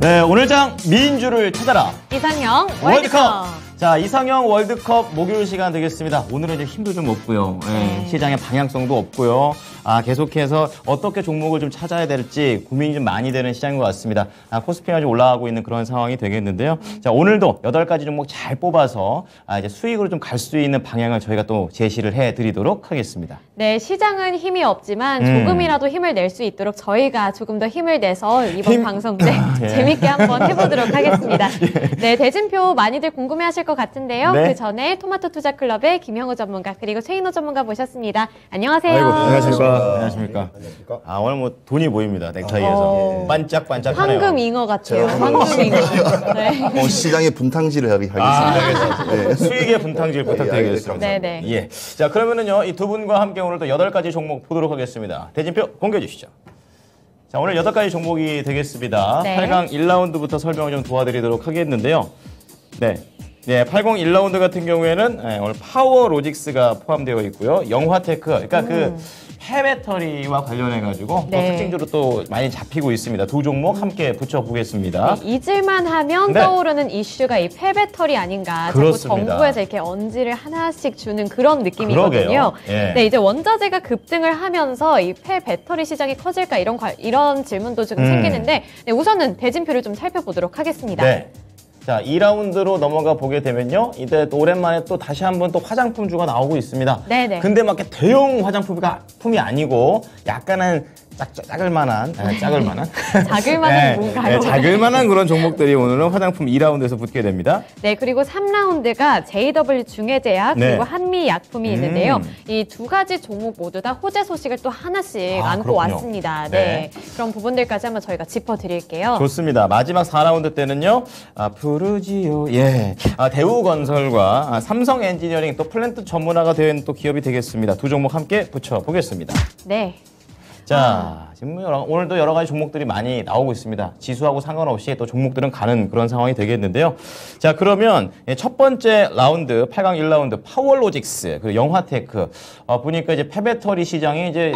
네, 오늘장 민주를 찾아라. 이상형 월드컵. 자, 이상형 월드컵 목요일 시간 되겠습니다. 오늘은 이제 힘도 좀 없고요. 네. 시장의 방향성도 없고요. 계속해서 어떻게 종목을 좀 찾아야 될지 고민이 좀 많이 되는 시장인 것 같습니다. 코스피가 좀 올라가고 있는 그런 상황이 되겠는데요. 자, 오늘도 8가지 종목 잘 뽑아서 이제 수익으로 좀 갈 수 있는 방향을 저희가 또 제시를 해드리도록 하겠습니다. 네, 시장은 힘이 없지만 조금이라도 힘을 낼 수 있도록 저희가 조금 더 힘을 내서 이번 방송 때 재밌게 한번 해보도록 하겠습니다. 네, 대진표 많이들 궁금해하실 것 같은데요. 그 전에 토마토 투자 클럽의 김형우 전문가 그리고 최인호 전문가 모셨습니다. 안녕하세요. 아이고, 안녕하십니까. 안녕하십니까. 오늘 뭐 돈이 보입니다. 넥타이에서. 반짝반짝하네요. 황금 잉어 같아요. 황금 잉어. 네. 시장의 분탕질을 하겠습니다. 네. 수익의 분탕질 부탁드리겠습니다. 네네. 예. 자, 그러면은요, 이 두 분과 함께 오늘도 8가지 종목 보도록 하겠습니다. 대진표 공개해 주시죠. 자, 오늘 8가지 종목이 되겠습니다. 네. 8강 1라운드부터 설명을 좀 도와드리도록 하겠는데요. 네. 네, 80 1라운드 같은 경우에는 오늘 파워로직스가 포함되어 있고요. 영화테크, 그러니까 그 폐배터리와 관련해가지고 또 특징적으로 또 많이 잡히고 있습니다. 두 종목 함께 붙여보겠습니다. 네, 잊을만 하면 떠오르는 이슈가 이 폐배터리 아닌가. 그렇습니다. 자꾸 정부에서 이렇게 언지를 하나씩 주는 그런 느낌이거든요. 예. 네, 이제 원자재가 급등을 하면서 이 폐배터리 시장이 커질까 이런 질문도 지금 생기는데 네, 우선은 대진표를 좀 살펴보도록 하겠습니다. 네. 자, 2라운드로 넘어가 보게 되면요. 이제 또 오랜만에 또 다시 한번 또 화장품주가 나오고 있습니다. 네네. 근데 막 이렇게 대형 화장품이 아니고 약간은 자글만한 자글만한 뭔가요? 네, 자글만한 그런 종목들이 오늘은 화장품 2라운드에서 붙게 됩니다. 네, 그리고 3라운드가 JW 중해제약 그리고 한미약품이 있는데요. 이 두 가지 종목 모두 다 호재 소식을 또 하나씩 안고 그렇군요. 왔습니다. 네. 그런 부분들까지 한번 저희가 짚어드릴게요. 좋습니다. 마지막 4라운드 때는요. 푸르지오, 대우건설과 삼성 엔지니어링 또 플랜트 전문화가 된 또 기업이 되겠습니다. 두 종목 함께 붙여보겠습니다. 네. 자, 지금 오늘도 여러 가지 종목들이 많이 나오고 있습니다. 지수하고 상관없이 또 종목들은 가는 그런 상황이 되겠는데요. 자, 그러면 첫 번째 라운드, 8강 1라운드 파워로직스, 그리고 영화테크. 보니까 이제 폐배터리 시장이 이제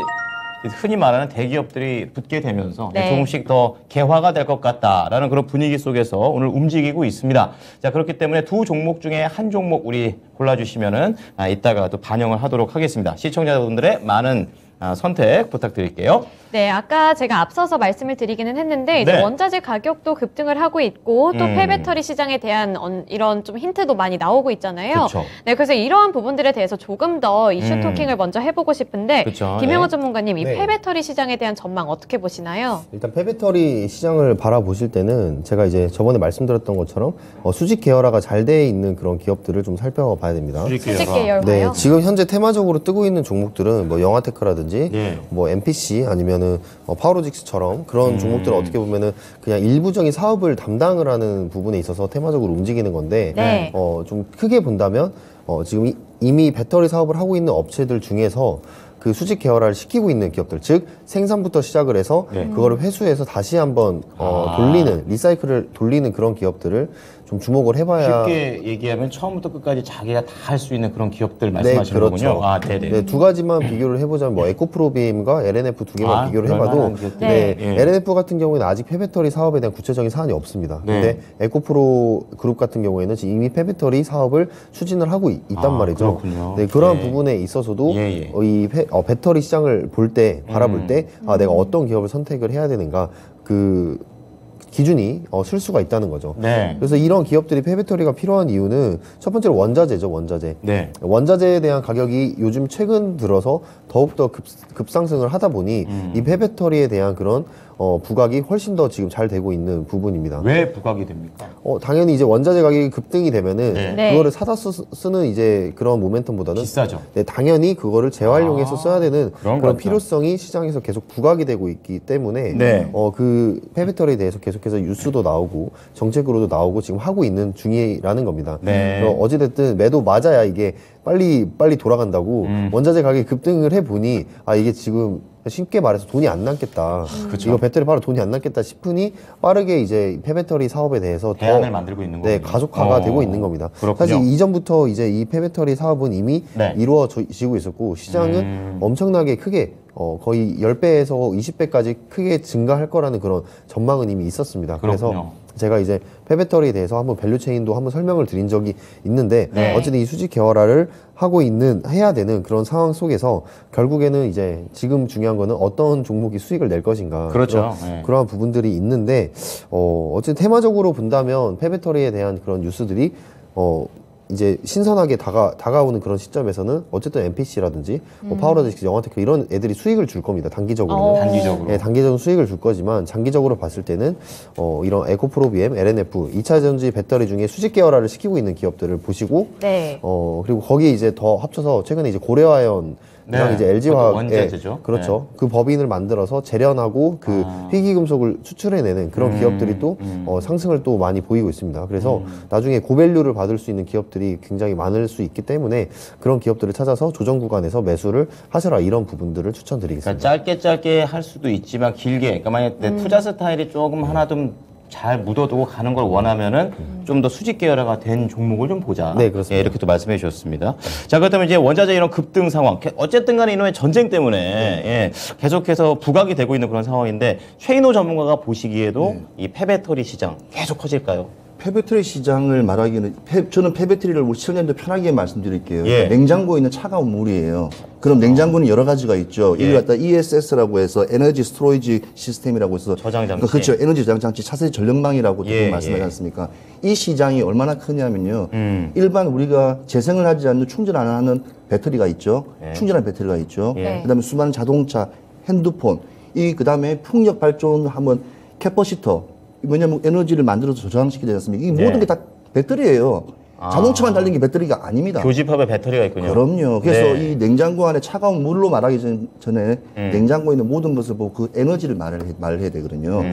흔히 말하는 대기업들이 붙게 되면서 조금씩 더 개화가 될 것 같다라는 그런 분위기 속에서 오늘 움직이고 있습니다. 자, 그렇기 때문에 두 종목 중에 한 종목 우리 골라주시면은 이따가 또 반영을 하도록 하겠습니다. 시청자분들의 많은 선택 부탁드릴게요. 네, 아까 제가 앞서서 말씀을 드리기는 했는데 이제 원자재 가격도 급등을 하고 있고 또 폐배터리 시장에 대한 이런 좀 힌트도 많이 나오고 있잖아요. 그쵸. 네, 그래서 이러한 부분들에 대해서 조금 더 이슈 토킹을 먼저 해보고 싶은데 김영호 전문가님, 이 폐배터리 시장에 대한 전망 어떻게 보시나요? 일단 폐배터리 시장을 바라보실 때는 제가 이제 저번에 말씀드렸던 것처럼 수직 계열화가 잘 돼 있는 그런 기업들을 좀 살펴봐야 됩니다. 수직 계열화요? 네, 지금 현재 테마적으로 뜨고 있는 종목들은 뭐 영화테크라든지 뭐 MPC 아니면은 파워로직스처럼 그런 종목들은 어떻게 보면은 그냥 일부적인 사업을 담당을 하는 부분에 있어서 테마적으로 움직이는 건데 좀 크게 본다면 지금 이미 배터리 사업을 하고 있는 업체들 중에서 그 수직 계열화를 시키고 있는 기업들, 즉 생산부터 시작을 해서 그거를 회수해서 다시 한번 돌리는, 리사이클을 돌리는 그런 기업들을 좀 주목을 해봐야. 쉽게 얘기하면 처음부터 끝까지 자기가 다 할 수 있는 그런 기업들 말씀하시는 거군요. 네, 두 가지만 비교를 해보자면 뭐 에코프로비엠과 LNF 두 개만 비교를 해봐도 LNF 같은 경우에는 아직 폐배터리 사업에 대한 구체적인 사안이 없습니다. 근데 에코프로 그룹 같은 경우에는 지금 이미 폐배터리 사업을 추진을 하고 있단 말이죠. 그렇군요. 네, 그러한 부분에 있어서도 이 배터리 시장을 볼 때, 바라볼 때 내가 어떤 기업을 선택을 해야 되는가 그 기준이 쓸 수가 있다는 거죠. 그래서 이런 기업들이 폐배터리가 필요한 이유는 첫 번째로 원자재죠, 원자재. 원자재에 대한 가격이 요즘 최근 들어서 더욱더 급상승을 하다 보니 이 폐배터리에 대한 그런 부각이 훨씬 더 지금 잘 되고 있는 부분입니다. 왜 부각이 됩니까? 당연히 이제 원자재 가격이 급등이 되면은 그거를 사다 쓰는 이제 그런 모멘텀보다는 비싸죠. 네, 당연히 그거를 재활용해서 써야 되는 그런 필요성이 시장에서 계속 부각이 되고 있기 때문에 그 폐배터리에 대해서 계속해서 뉴스도 나오고 정책으로도 나오고 지금 하고 있는 중이라는 겁니다. 어찌됐든 매도 맞아야 이게 빨리 돌아간다고 원자재 가격이 급등을 해보니 이게 지금 쉽게 말해서 돈이 안 남겠다. 이거 배터리 바로 돈이 안 남겠다 싶으니 빠르게 이제 폐배터리 사업에 대해서 대안을 만들고 있는 거예요. 네, 가속화가 되고 있는 겁니다. 그렇군요. 사실 이전부터 이제 이 폐배터리 사업은 이미 이루어지고 있었고 시장은 엄청나게 크게 거의 10배에서 20배까지 크게 증가할 거라는 그런 전망은 이미 있었습니다. 그렇군요. 그래서 제가 이제 폐배터리에 대해서 한번 밸류체인도 한번 설명을 드린 적이 있는데 네. 어쨌든 이 수직 계열화를 해야 되는 그런 상황 속에서 결국에는 이제 지금 중요한 거는 어떤 종목이 수익을 낼 것인가. 그렇죠. 네. 그러한 부분들이 있는데 어쨌든 테마적으로 본다면 폐배터리에 대한 그런 뉴스들이 이제 신선하게 다가오는 그런 시점에서는 어쨌든 MPC라든지 뭐 파워로직스, 영화테크 이런 애들이 수익을 줄 겁니다. 단기적으로는. 단기적으로. 네, 단기적으로 수익을 줄 거지만 장기적으로 봤을 때는 이런 에코프로비엠, LNF, 2차 전지 배터리 중에 수직 계열화를 시키고 있는 기업들을 보시고 네. 그리고 거기에 이제 더 합쳐서 최근에 이제 고려아연 네. 이제 그것도 LG화학의 원자재죠. 그렇죠. 그 법인을 만들어서 재련하고 그 희귀금속을 수출해내는 그런 기업들이 또 상승을 또 많이 보이고 있습니다. 그래서 나중에 고밸류를 받을 수 있는 기업들이 굉장히 많을 수 있기 때문에 그런 기업들을 찾아서 조정 구간에서 매수를 하셔라 이런 부분들을 추천드리겠습니다. 그러니까 짧게 할 수도 있지만 길게. 그러니까 만약 내 투자 스타일이 조금 하나 좀 잘 묻어두고 가는 걸 원하면은 좀 더 수직 계열화가 된 종목을 좀 보자. 네, 그렇습니다. 예, 이렇게 또 말씀해 주셨습니다. 자, 그렇다면 이제 원자재 이런 급등 상황. 어쨌든 간에 이놈의 전쟁 때문에 예, 계속해서 부각이 되고 있는 그런 상황인데 최인호 전문가가 보시기에도 이 폐배터리 시장 계속 커질까요? 폐배터리 시장을 말하기는 저는 폐배터리를 우리 시청자님들 편하게 말씀드릴게요. 예. 냉장고에 있는 차가운 물이에요. 그럼 냉장고는 여러 가지가 있죠. 예. 이걸 갖다 ESS라고 해서 에너지 스토리지 시스템이라고 해서 저장 장치. 그렇죠. 에너지 저장 장치 차세대 전력망이라고 예, 말씀하지 예. 않습니까? 이 시장이 얼마나 크냐면요. 일반 우리가 재생을 하지 않는 충전 안 하는 배터리가 있죠. 예. 충전한 배터리가 있죠. 예. 그다음에 수많은 자동차, 핸드폰, 그다음에 풍력 발전하면 캐퍼시터. 왜냐면 에너지를 만들어서 저장시키지 않습니까? 이 네. 모든 게 다 배터리예요. 자동차만 달린 게 배터리가 아닙니다. 교집합에 배터리가 있군요. 그럼요. 그래서 네. 이 냉장고 안에 차가운 물로 말하기 전에 냉장고에 있는 모든 것을 보고 그 에너지를 말을 해야 되거든요.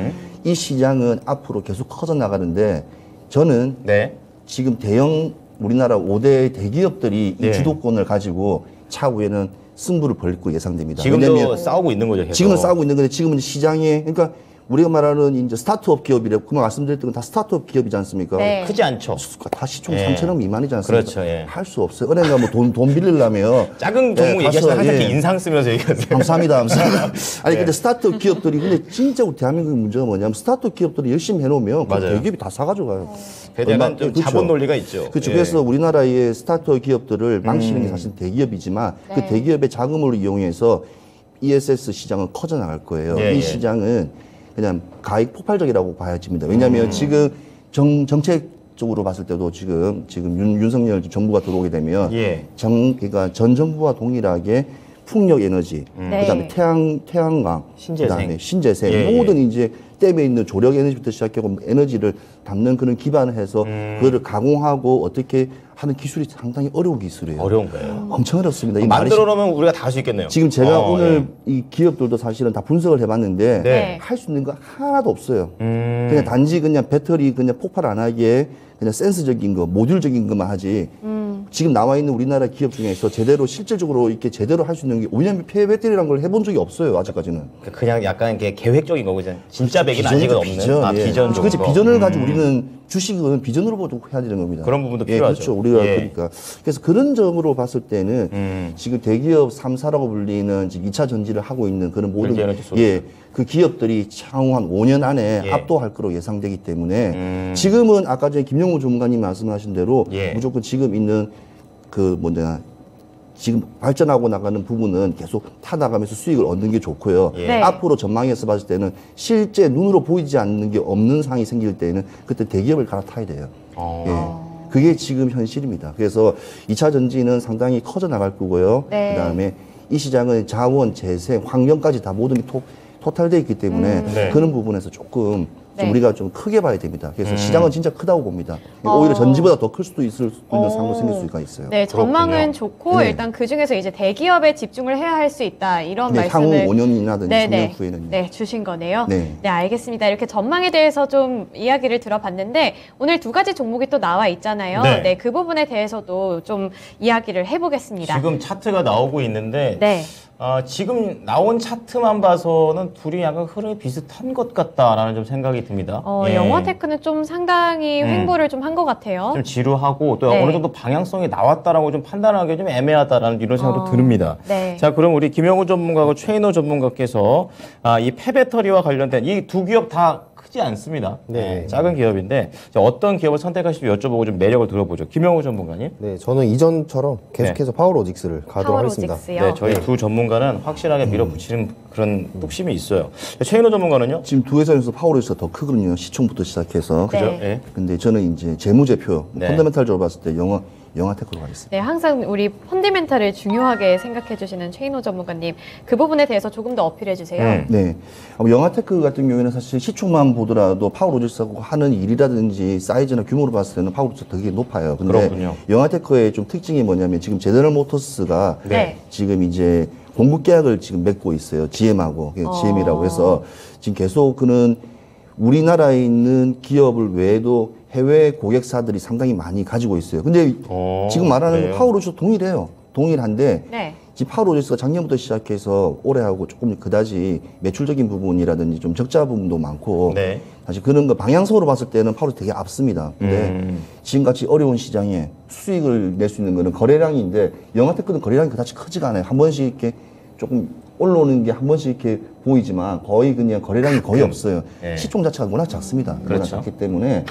이 시장은 앞으로 계속 커져 나가는데 저는 네. 지금 대형 우리나라 5대 대기업들이 네. 이 주도권을 가지고 차후에는 승부를 벌일 거 예상됩니다. 지금도 왜냐면 싸우고 있는 거죠. 계속. 지금은 싸우고 있는 건데 지금은 시장에 그러니까 우리가 말하는 이제 스타트업 기업이라고 그만 말씀드렸던 건 다 스타트업 기업이지 않습니까? 네. 크지 않죠. 다 시총 예. 3천억 미만이지 않습니까? 그렇죠, 예. 할 수 없어요. 은행 가면 돈 빌리려면 작은 종목 예, 얘기하시다 가서, 항상 이렇게 예. 인상 쓰면서 얘기하세요. 감사합니다. 아니 근데 스타트업 기업들이 근데 진짜 우리 대한민국의 문제가 뭐냐면 스타트업 기업들이 열심히 해놓으면 그 맞아요. 대기업이 다 사가지고 가요. 약간 좀 그렇죠. 자본 논리가 있죠. 그렇죠. 예. 그래서 우리나라의 스타트업 기업들을 망치는 게 사실 대기업이지만 네. 그 대기업의 자금을 이용해서 ESS 시장은 커져 나갈 거예요. 예, 이 예. 시장은 그냥 가액 폭발적이라고 봐야집니다. 왜냐하면 지금 정책적으로 봤을 때도 지금 윤석열 정부가 들어오게 되면 예. 그러니까 전 정부와 동일하게 풍력 에너지, 네. 그다음에 태양광, 신재생. 그다음에 신재생 예, 예. 모든 이제 댐에 있는 조력 에너지부터 시작하고 에너지를 담는 그런 기반을 해서 그거를 가공하고 어떻게 하는 기술이 상당히 어려운 기술이에요. 어려운 거예요. 엄청 어렵습니다. 이 말이 만들어 놓으면 우리가 다 할 수 있겠네요. 지금 제가 어, 오늘 이 기업들도 사실은 다 분석을 해봤는데 네. 할 수 있는 거 하나도 없어요. 그냥 단지 그냥 배터리 그냥 폭발 안 하게 그냥 센스적인 거, 모듈적인 것만 하지. 지금 나와 있는 우리나라 기업 중에서 제대로 실질적으로 이렇게 제대로 할 수 있는 게 왜냐하면 폐배터리라는 걸 해본 적이 없어요 아직까지는. 그냥 약간 이렇게 계획적인 거고 이제 진짜 백은 아직은 없는. 비전, 예. 비전 그렇지 정도. 비전을 가지고 우리는 주식은 비전으로 보고 해야 되는 겁니다. 그런 부분도 예, 필요하죠. 그렇죠. 우리가 예. 그러니까 그래서 그런 점으로 봤을 때는 지금 대기업 3사라고 불리는 지금 2차 전지를 하고 있는 그런 모든 LG 에너지 그 기업들이 향후 한 5년 안에 예. 압도할 거로 예상되기 때문에 지금은 아까 전에 김용우 전문가님 말씀하신 대로 예. 무조건 지금 있는 그 지금 발전하고 나가는 부분은 계속 타나가면서 수익을 얻는 게 좋고요. 예. 네. 앞으로 전망해서 봤을 때는 실제 눈으로 보이지 않는 게 없는 상황이 생길 때는 그때 대기업을 갈아타야 돼요. 예. 그게 지금 현실입니다. 그래서 2차 전지는 상당히 커져 나갈 거고요. 네. 그다음에 이 시장은 자원, 재생, 환경까지 다 모든 게 토탈되어 있기 때문에 네. 그런 부분에서 조금 좀 네. 우리가 좀 크게 봐야 됩니다. 그래서 시장은 진짜 크다고 봅니다. 오히려 전지보다 더 클 수도 있는 상황도 생길 수가 있어요. 네, 전망은 그렇군요. 좋고 네. 일단 그 중에서 이제 대기업에 집중을 해야 할 수 있다 이런 네, 향후 말씀을 5년이나든지 네, 3년 네. 후에는 네, 주신 거네요. 네. 네, 알겠습니다. 이렇게 전망에 대해서 좀 이야기를 들어봤는데 오늘 두 가지 종목이 또 나와 있잖아요. 네. 네, 그 부분에 대해서도 좀 이야기를 해보겠습니다. 지금 차트가 나오고 있는데 네. 지금 나온 차트만 봐서는 둘이 약간 흐름이 비슷한 것 같다라는 좀 생각이 듭니다. 예. 영화테크는 좀 상당히 횡보를 좀 한 것 같아요. 좀 지루하고 또 네. 어느 정도 방향성이 나왔다라고 좀 판단하기 좀 애매하다라는 이런 생각도 듭니다. 네. 자, 그럼 우리 김영우 전문가하고 최인호 전문가께서 이 폐배터리와 관련된 이 두 기업 다 크지 않습니다. 네. 작은 기업인데 자, 어떤 기업을 선택하실지 여쭤보고 좀 매력을 들어보죠. 김영우 전문가님. 네, 저는 이전처럼 계속해서 파워로직스를 가도록 하겠습니다. 파워로직스요. 네, 저희 두 전문가는 확실하게 밀어붙이는 그런 뚝심이 있어요. 최인호 전문가는요? 지금 두 회사에서 파워로직스가 더 크거든요. 시총부터 시작해서. 네. 그죠? 예. 근데 저는 이제 재무제표, 네. 펀더멘탈적으로 봤을 때 영화테크로 가겠습니다. 네, 항상 우리 펀디멘탈을 중요하게 생각해 주시는 최인호 전문가님, 그 부분에 대해서 조금 더 어필해 주세요. 네. 영화테크 같은 경우에는 사실 시총만 보더라도 파워로직스하고 하는 일이라든지 사이즈나 규모로 봤을 때는 파워로직스가 되게 높아요. 근데 그렇군요. 영화테크의 좀 특징이 뭐냐면 지금 제너럴 모터스가 네. 지금 이제 공급 계약을 지금 맺고 있어요. GM하고. GM이라고 해서 지금 계속 그는 우리나라에 있는 기업을 외에도 해외 고객사들이 상당히 많이 가지고 있어요. 근데 지금 말하는 그래요? 파워로직스 동일해요. 동일한데 네. 지금 파워로직스가 작년부터 시작해서 올해하고 조금 그다지 매출적인 부분이라든지 좀 적자 부분도 많고 네. 사실 그런 거 방향성으로 봤을 때는 파워로직스 되게 앞섭니다. 근데 지금같이 어려운 시장에 수익을 낼 수 있는 거는 거래량인데 영화테크는 거래량이 그다지 크지가 않아요. 한 번씩 이렇게 조금 올라오는 게 한 번씩 이렇게 보이지만 거의 그냥 거래량이 거의 없어요. 네. 시총 자체가 워낙 작습니다. 워낙 그렇죠. 작기 때문에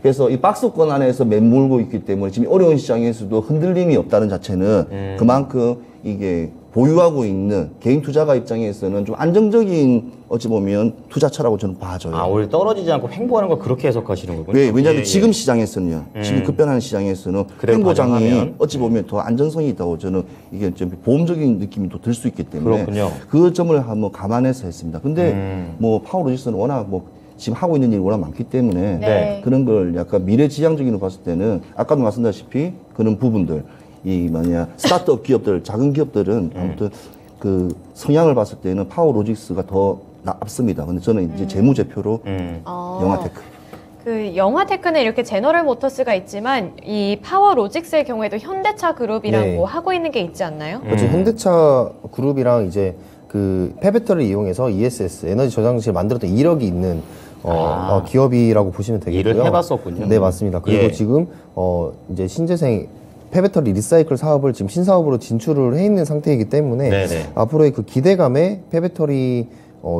그래서 이 박스권 안에서 매물고 있기 때문에 지금 어려운 시장에서도 흔들림이 없다는 자체는 그만큼 이게 보유하고 있는 개인 투자가 입장에서는 좀 안정적인 어찌 보면 투자처라고 저는 봐줘요. 오히려 떨어지지 않고 횡보하는 걸 그렇게 해석하시는 거군요. 왜냐하면 예, 지금 예. 시장에서는요. 지금 급변하는 시장에서는 그대로 횡보장이 가정하면. 어찌 보면 더 안정성이 있다고 저는 이게 좀 보험적인 느낌이 또 들 수 있기 때문에 그렇군요. 그 점을 한번 감안해서 했습니다. 근데 뭐 파워로직스는 워낙 뭐 지금 하고 있는 일이 워낙 많기 때문에 네. 그런 걸 약간 미래지향적으로 봤을 때는 아까도 말씀드렸다시피 그런 부분들 이 뭐냐 스타트업 기업들 작은 기업들은 아무튼 그 성향을 봤을 때는 파워로직스가 더 앞섭니다. 근데 저는 이제 재무제표로 영화테크. 그 영화테크는 이렇게 제너럴 모터스가 있지만 이 파워로직스의 경우에도 현대차 그룹이라고 네. 하고 있는 게 있지 않나요? 그렇죠. 현대차 그룹이랑 이제 그 폐배터리를 이용해서 ESS 에너지 저장실 만들었던 이력이 있는 기업이라고 보시면 되겠고요. 일을 해봤었군요. 네, 맞습니다. 그리고 예. 지금 이제 신재생 폐배터리 리사이클 사업을 지금 신사업으로 진출을 해 있는 상태이기 때문에 네네. 앞으로의 그 기대감에 폐배터리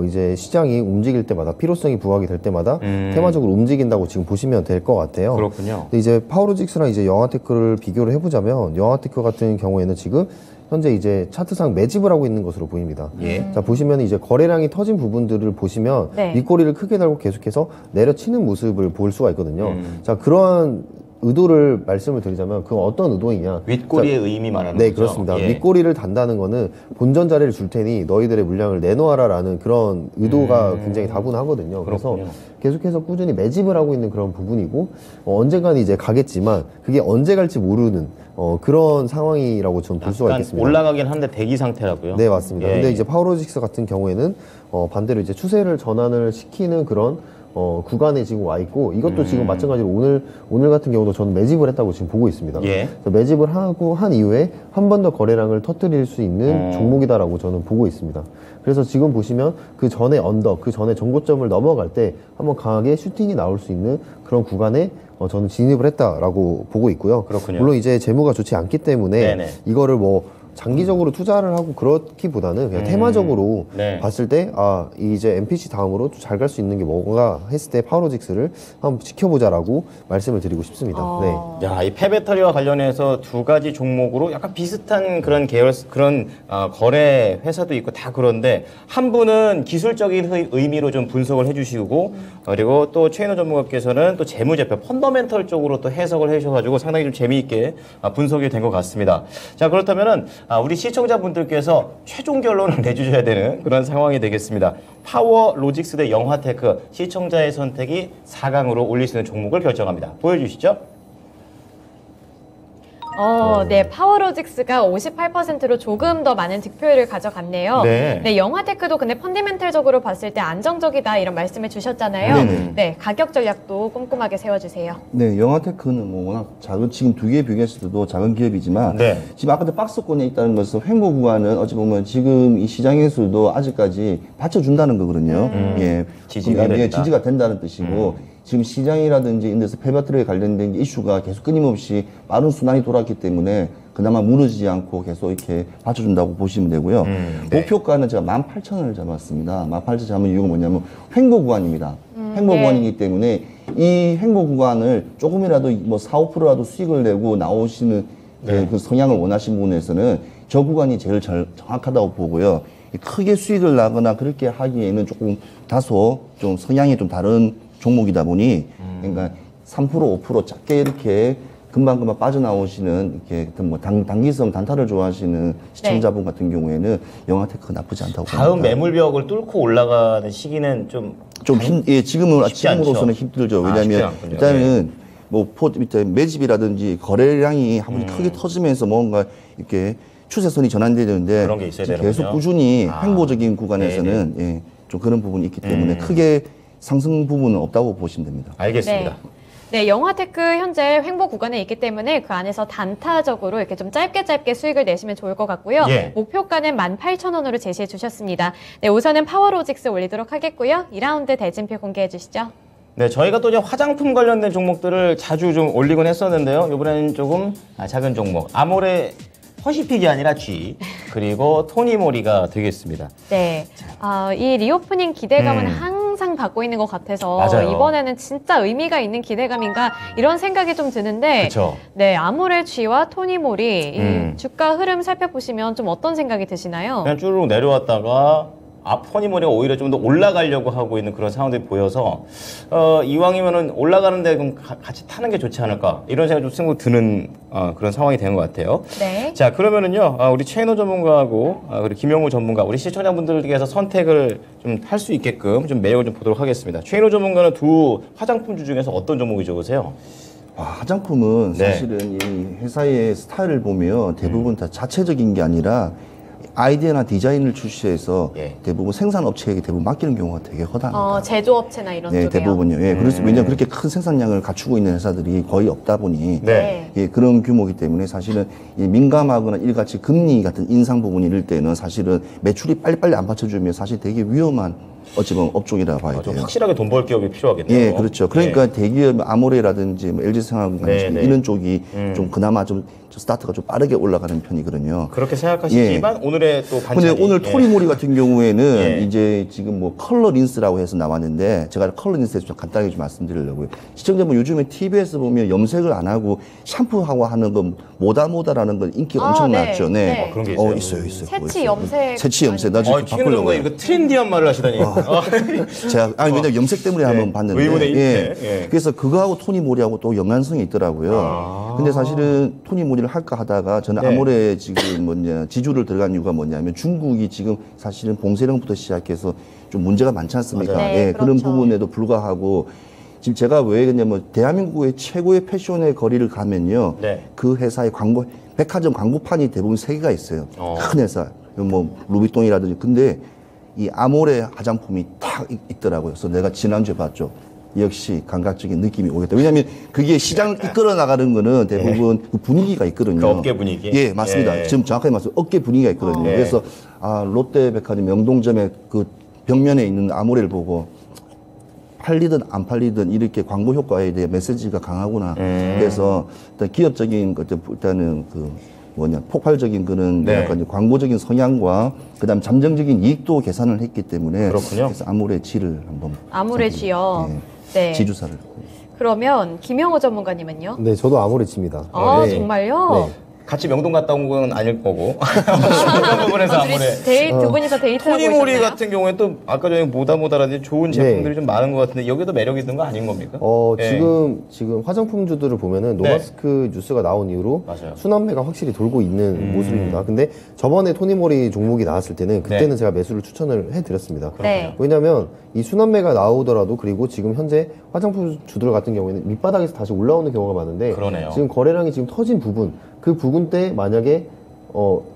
이제 시장이 움직일 때마다 필요성이 부각이 될 때마다 테마적으로 움직인다고 지금 보시면 될 것 같아요. 그렇군요. 근데 이제 파워로직스랑 이제 영화테크를 비교를 해보자면 영화테크 같은 경우에는 지금 현재 이제 차트상 매집을 하고 있는 것으로 보입니다. 예. 자, 보시면 이제 거래량이 터진 부분들을 보시면 네. 윗꼬리를 크게 달고 계속해서 내려치는 모습을 볼 수가 있거든요. 자, 그러한 의도를 말씀을 드리자면 그건 어떤 의도이냐. 윗꼬리의 의미 말하는 네, 거죠. 그렇습니다. 예. 윗꼬리를 단다는 거는 본전 자리를 줄 테니 너희들의 물량을 내놓아라라는 그런 의도가 굉장히 다분하거든요. 그래서 그렇군요. 계속해서 꾸준히 매집을 하고 있는 그런 부분이고 언젠가는 이제 가겠지만 그게 언제 갈지 모르는 그런 상황이라고 저는 볼 수가 약간 있겠습니다. 올라가긴 한데 대기 상태라고요. 네, 맞습니다. 예, 근데 예. 이제 파워로직스 같은 경우에는 반대로 이제 추세를 전환을 시키는 그런 구간에 지금 와 있고 이것도 지금 마찬가지로 오늘 같은 경우도 저는 매집을 했다고 지금 보고 있습니다. 예. 그래서 매집을 하고 한 이후에 한 번 더 거래량을 터뜨릴 수 있는 종목이다라고 저는 보고 있습니다. 그래서 지금 보시면 그 전에 언덕, 그 전에 정고점을 넘어갈 때 한번 강하게 슈팅이 나올 수 있는 그런 구간에 저는 진입을 했다라고 보고 있고요. 그렇군요. 물론 이제 재무가 좋지 않기 때문에 네네. 이거를 뭐 장기적으로 투자를 하고 그렇기보다는 그냥 테마적으로 네. 봤을 때 이제 MPC 다음으로 잘 갈 수 있는 게 뭔가 했을 때 파워로직스를 한번 지켜보자라고 말씀을 드리고 싶습니다. 네. 야, 이 폐배터리와 관련해서 두 가지 종목으로 약간 비슷한 그런 그런 거래 회사도 있고 다 그런데 한 분은 기술적인 의미로 좀 분석을 해주시고 그리고 또 최인호 전문가께서는 또 재무제표 펀더멘털 쪽으로 또 해석을 해주셔가지고 상당히 좀 재미있게 분석이 된 것 같습니다. 자, 그렇다면은 우리 시청자분들께서 최종 결론을 내주셔야 되는 그런 상황이 되겠습니다. 파워로직스 대 영화테크 시청자의 선택이 4강으로 올릴 수 있는 종목을 결정합니다. 보여주시죠. 네, 파워로직스가 58%로 조금 더 많은 득표율을 가져갔네요. 네. 네, 영화테크도 근데 펀디멘탈적으로 봤을 때 안정적이다 이런 말씀을 주셨잖아요. 네네. 네, 가격 전략도 꼼꼼하게 세워주세요. 네, 영화테크는 뭐 워낙 작은, 지금 두 개의 비교했을 때도 작은 기업이지만, 네. 지금 아까도 박스권에 있다는 것은 횡보 구간은 어찌 보면 지금 이 시장에서도 아직까지 받쳐준다는 거거든요. 예. 지지가 예, 된다. 지지가 된다는 뜻이고, 지금 시장이라든지 이런 데서 폐배터리에 관련된 이슈가 계속 끊임없이 빠른 순환이 돌았기 때문에 그나마 무너지지 않고 계속 이렇게 받쳐준다고 보시면 되고요. 네. 목표가는 제가 18,000원을 잡았습니다. 18,000원 잡은 이유가 뭐냐면 횡보 구간입니다. 횡보 네. 구간이기 때문에 이 횡보 구간을 조금이라도 뭐 4, 5%라도 수익을 내고 나오시는 그 성향을 원하시는 부분에서는 저 구간이 제일 정확하다고 보고요. 크게 수익을 나거나 그렇게 하기에는 조금 다소 좀 성향이 좀 다른 종목이다 보니 그러니까 3%, 5% 작게 이렇게 금방금방 빠져나오시는 이렇게 어떤 뭐 단기성 단타를 좋아하시는 시청자분 같은 경우에는 영화테크가 나쁘지 않다고 다음 봅니다. 매물벽을 뚫고 올라가는 시기는 좀 예, 지금은 쉽지 않죠. 지금으로서는 힘들죠. 아, 쉽지 왜냐하면 않군요. 일단은 뭐 매집이라든지 거래량이 한번 크게 터지면서 뭔가 이렇게 추세선이 전환되는데 그런 게 있어야 계속 되는군요. 꾸준히 횡보적인 구간에서는 예, 좀 그런 부분이 있기 때문에 크게 상승 부분은 없다고 보시면 됩니다. 알겠습니다. 네, 영화테크 현재 횡보 구간에 있기 때문에 그 안에서 단타적으로 이렇게 좀 짧게 수익을 내시면 좋을 것 같고요. 예. 목표가는 18,000원으로 제시해 주셨습니다. 네, 우선은 파워로직스 올리도록 하겠고요. 2라운드 대진표 공개해 주시죠. 네, 저희가 또 이제 화장품 관련된 종목들을 자주 좀 올리곤 했었는데요. 이번에는 조금 작은 종목. 아모레 퍼시픽이 아니라 G, 그리고 토니모리가 되겠습니다. 네, 이 리오프닝 기대감은 항상 받고 있는 것 같아서 맞아요. 이번에는 진짜 의미가 있는 기대감인가 이런 생각이 좀 드는데 그쵸. 네, 아모레 G와 토니모리 이 음. 주가 흐름 살펴보시면 좀 어떤 생각이 드시나요? 그냥 쭉 내려왔다가 토니모리가 오히려 좀 더 올라가려고 하고 있는 그런 상황들이 보여서 이왕이면은 올라가는데 그럼 같이 타는 게 좋지 않을까 이런 생각이 좀 승부 드는 그런 상황이 되는 것 같아요. 네. 자, 그러면은요 우리 최인호 전문가하고 그리고 김영우 전문가 우리 시청자분들께서 선택을 좀 할 수 있게끔 좀 매력을 좀 보도록 하겠습니다. 최인호 전문가는 두 화장품주 중에서 어떤 종목이 좋으세요? 화장품은 네. 사실은 이 회사의 스타일을 보면 대부분 다 자체적인 게 아니라 아이디어나 디자인을 출시해서 예. 대부분 생산업체에게 대부분 맡기는 경우가 되게 허다합니다. 제조업체나 이런 네, 쪽이요. 대부분요. 예, 그래서 왜냐면 그렇게 큰 생산량을 갖추고 있는 회사들이 거의 없다 보니 네. 예, 그런 규모이기 때문에 사실은 이 민감하거나 일같이 금리 같은 인상 부분이 이럴 때는 사실은 매출이 빨리빨리 안 받쳐주면 사실 되게 위험한 어찌보면 업종이라 봐야 좀 돼요. 확실하게 돈 벌 기업이 필요하겠네요. 예, 그렇죠. 그러니까 대기업 아모레라든지 뭐 LG생활건강지 네, 네. 이런 쪽이 좀 그나마 좀 스타트가 좀 빠르게 올라가는 편이거든요. 그렇게 생각하시지만 오늘의 또 반찬이 근데 오늘 예. 토리모리 같은 경우에는 예. 이제 지금 뭐 컬러 린스라고 해서 나왔는데 제가 컬러 린스에 좀 간단하게 좀 말씀드리려고요. 시청자분 요즘에 TV에서 보면 염색을 안 하고 샴푸하고 하는 건 뭐다라는 건 인기가 엄청 네. 났죠. 네. 그런 게 있어요? 있어요. 새치 있어요. 염색. 새치 염색. 나중에 최인호 바꾸려고. 전문가 이거 트렌디한 말을 하시다니. 제가 왜냐면 염색 때문에 한번 봤는데 의문의 일패. 예. 그래서 그거하고 토니모리하고 또 연관성이 있더라고요. 근데 사실은 토니모리를 할까 하다가 저는 네. 아모레 지금 지주를 들어간 이유가 뭐냐면 중국이 지금 사실은 봉쇄령부터 시작해서 좀 문제가 많지 않습니까? 맞아요. 네, 예, 그런 그렇죠. 부분에도 불구하고 지금 제가 왜 그러냐면 대한민국의 최고의 패션의 거리를 가면요. 네. 그 회사의 백화점 광고판이 대부분 세 개가 있어요. 큰 회사. 뭐 루비통이라든지. 근데 이 아모레 화장품이 딱 있더라고요. 그래서 내가 지난주에 봤죠. 역시 감각적인 느낌이 오겠다. 왜냐하면 그게 시장을 이끌어 나가는 거는 대부분 그 분위기가 있거든요. 그 업계 분위기? 예, 맞습니다. 예. 지금 정확하게 말씀 업계 분위기가 있거든요. 예. 그래서 롯데백화점 명동점의 그 벽면에 있는 아모레를 보고 팔리든 안 팔리든 이렇게 광고 효과에 대해 메시지가 강하구나. 그래서 일단 기업적인 일단은 폭발적인 그런 네. 약간 이제 광고적인 성향과 그다음 잠정적인 이익도 계산을 했기 때문에 그렇군요. 그래서 아모레 G를 한번 아모레 G요. 예, 네. 지주사를 그러면 김영호 전문가님은요? 네, 저도 아모레치입니다. 아, 네. 정말요? 네. 같이 명동 갔다 온 건 아닐 거고. 그런 부분에서 아무래. 두 분이서 데이트하고 토니모리 오셨나요? 같은 경우에 또 아까 전에 모다라든지 좋은 제품들이 좀 많은 것 같은데 여기도 매력이 있는 거 아닌 겁니까? 예. 지금 화장품주들을 보면은 노바스크 뉴스가 나온 이후로 맞아요. 순환매가 확실히 돌고 있는 모습입니다. 근데 저번에 토니모리 종목이 나왔을 때는 그때는 제가 매수를 추천을 해드렸습니다. 네. 왜냐하면 이 순환매가 나오더라도 그리고 지금 현재 화장품 주들 같은 경우에는 밑바닥에서 다시 올라오는 경우가 많은데 그러네요. 지금 거래량이 지금 터진 부분 그 부근 때 만약에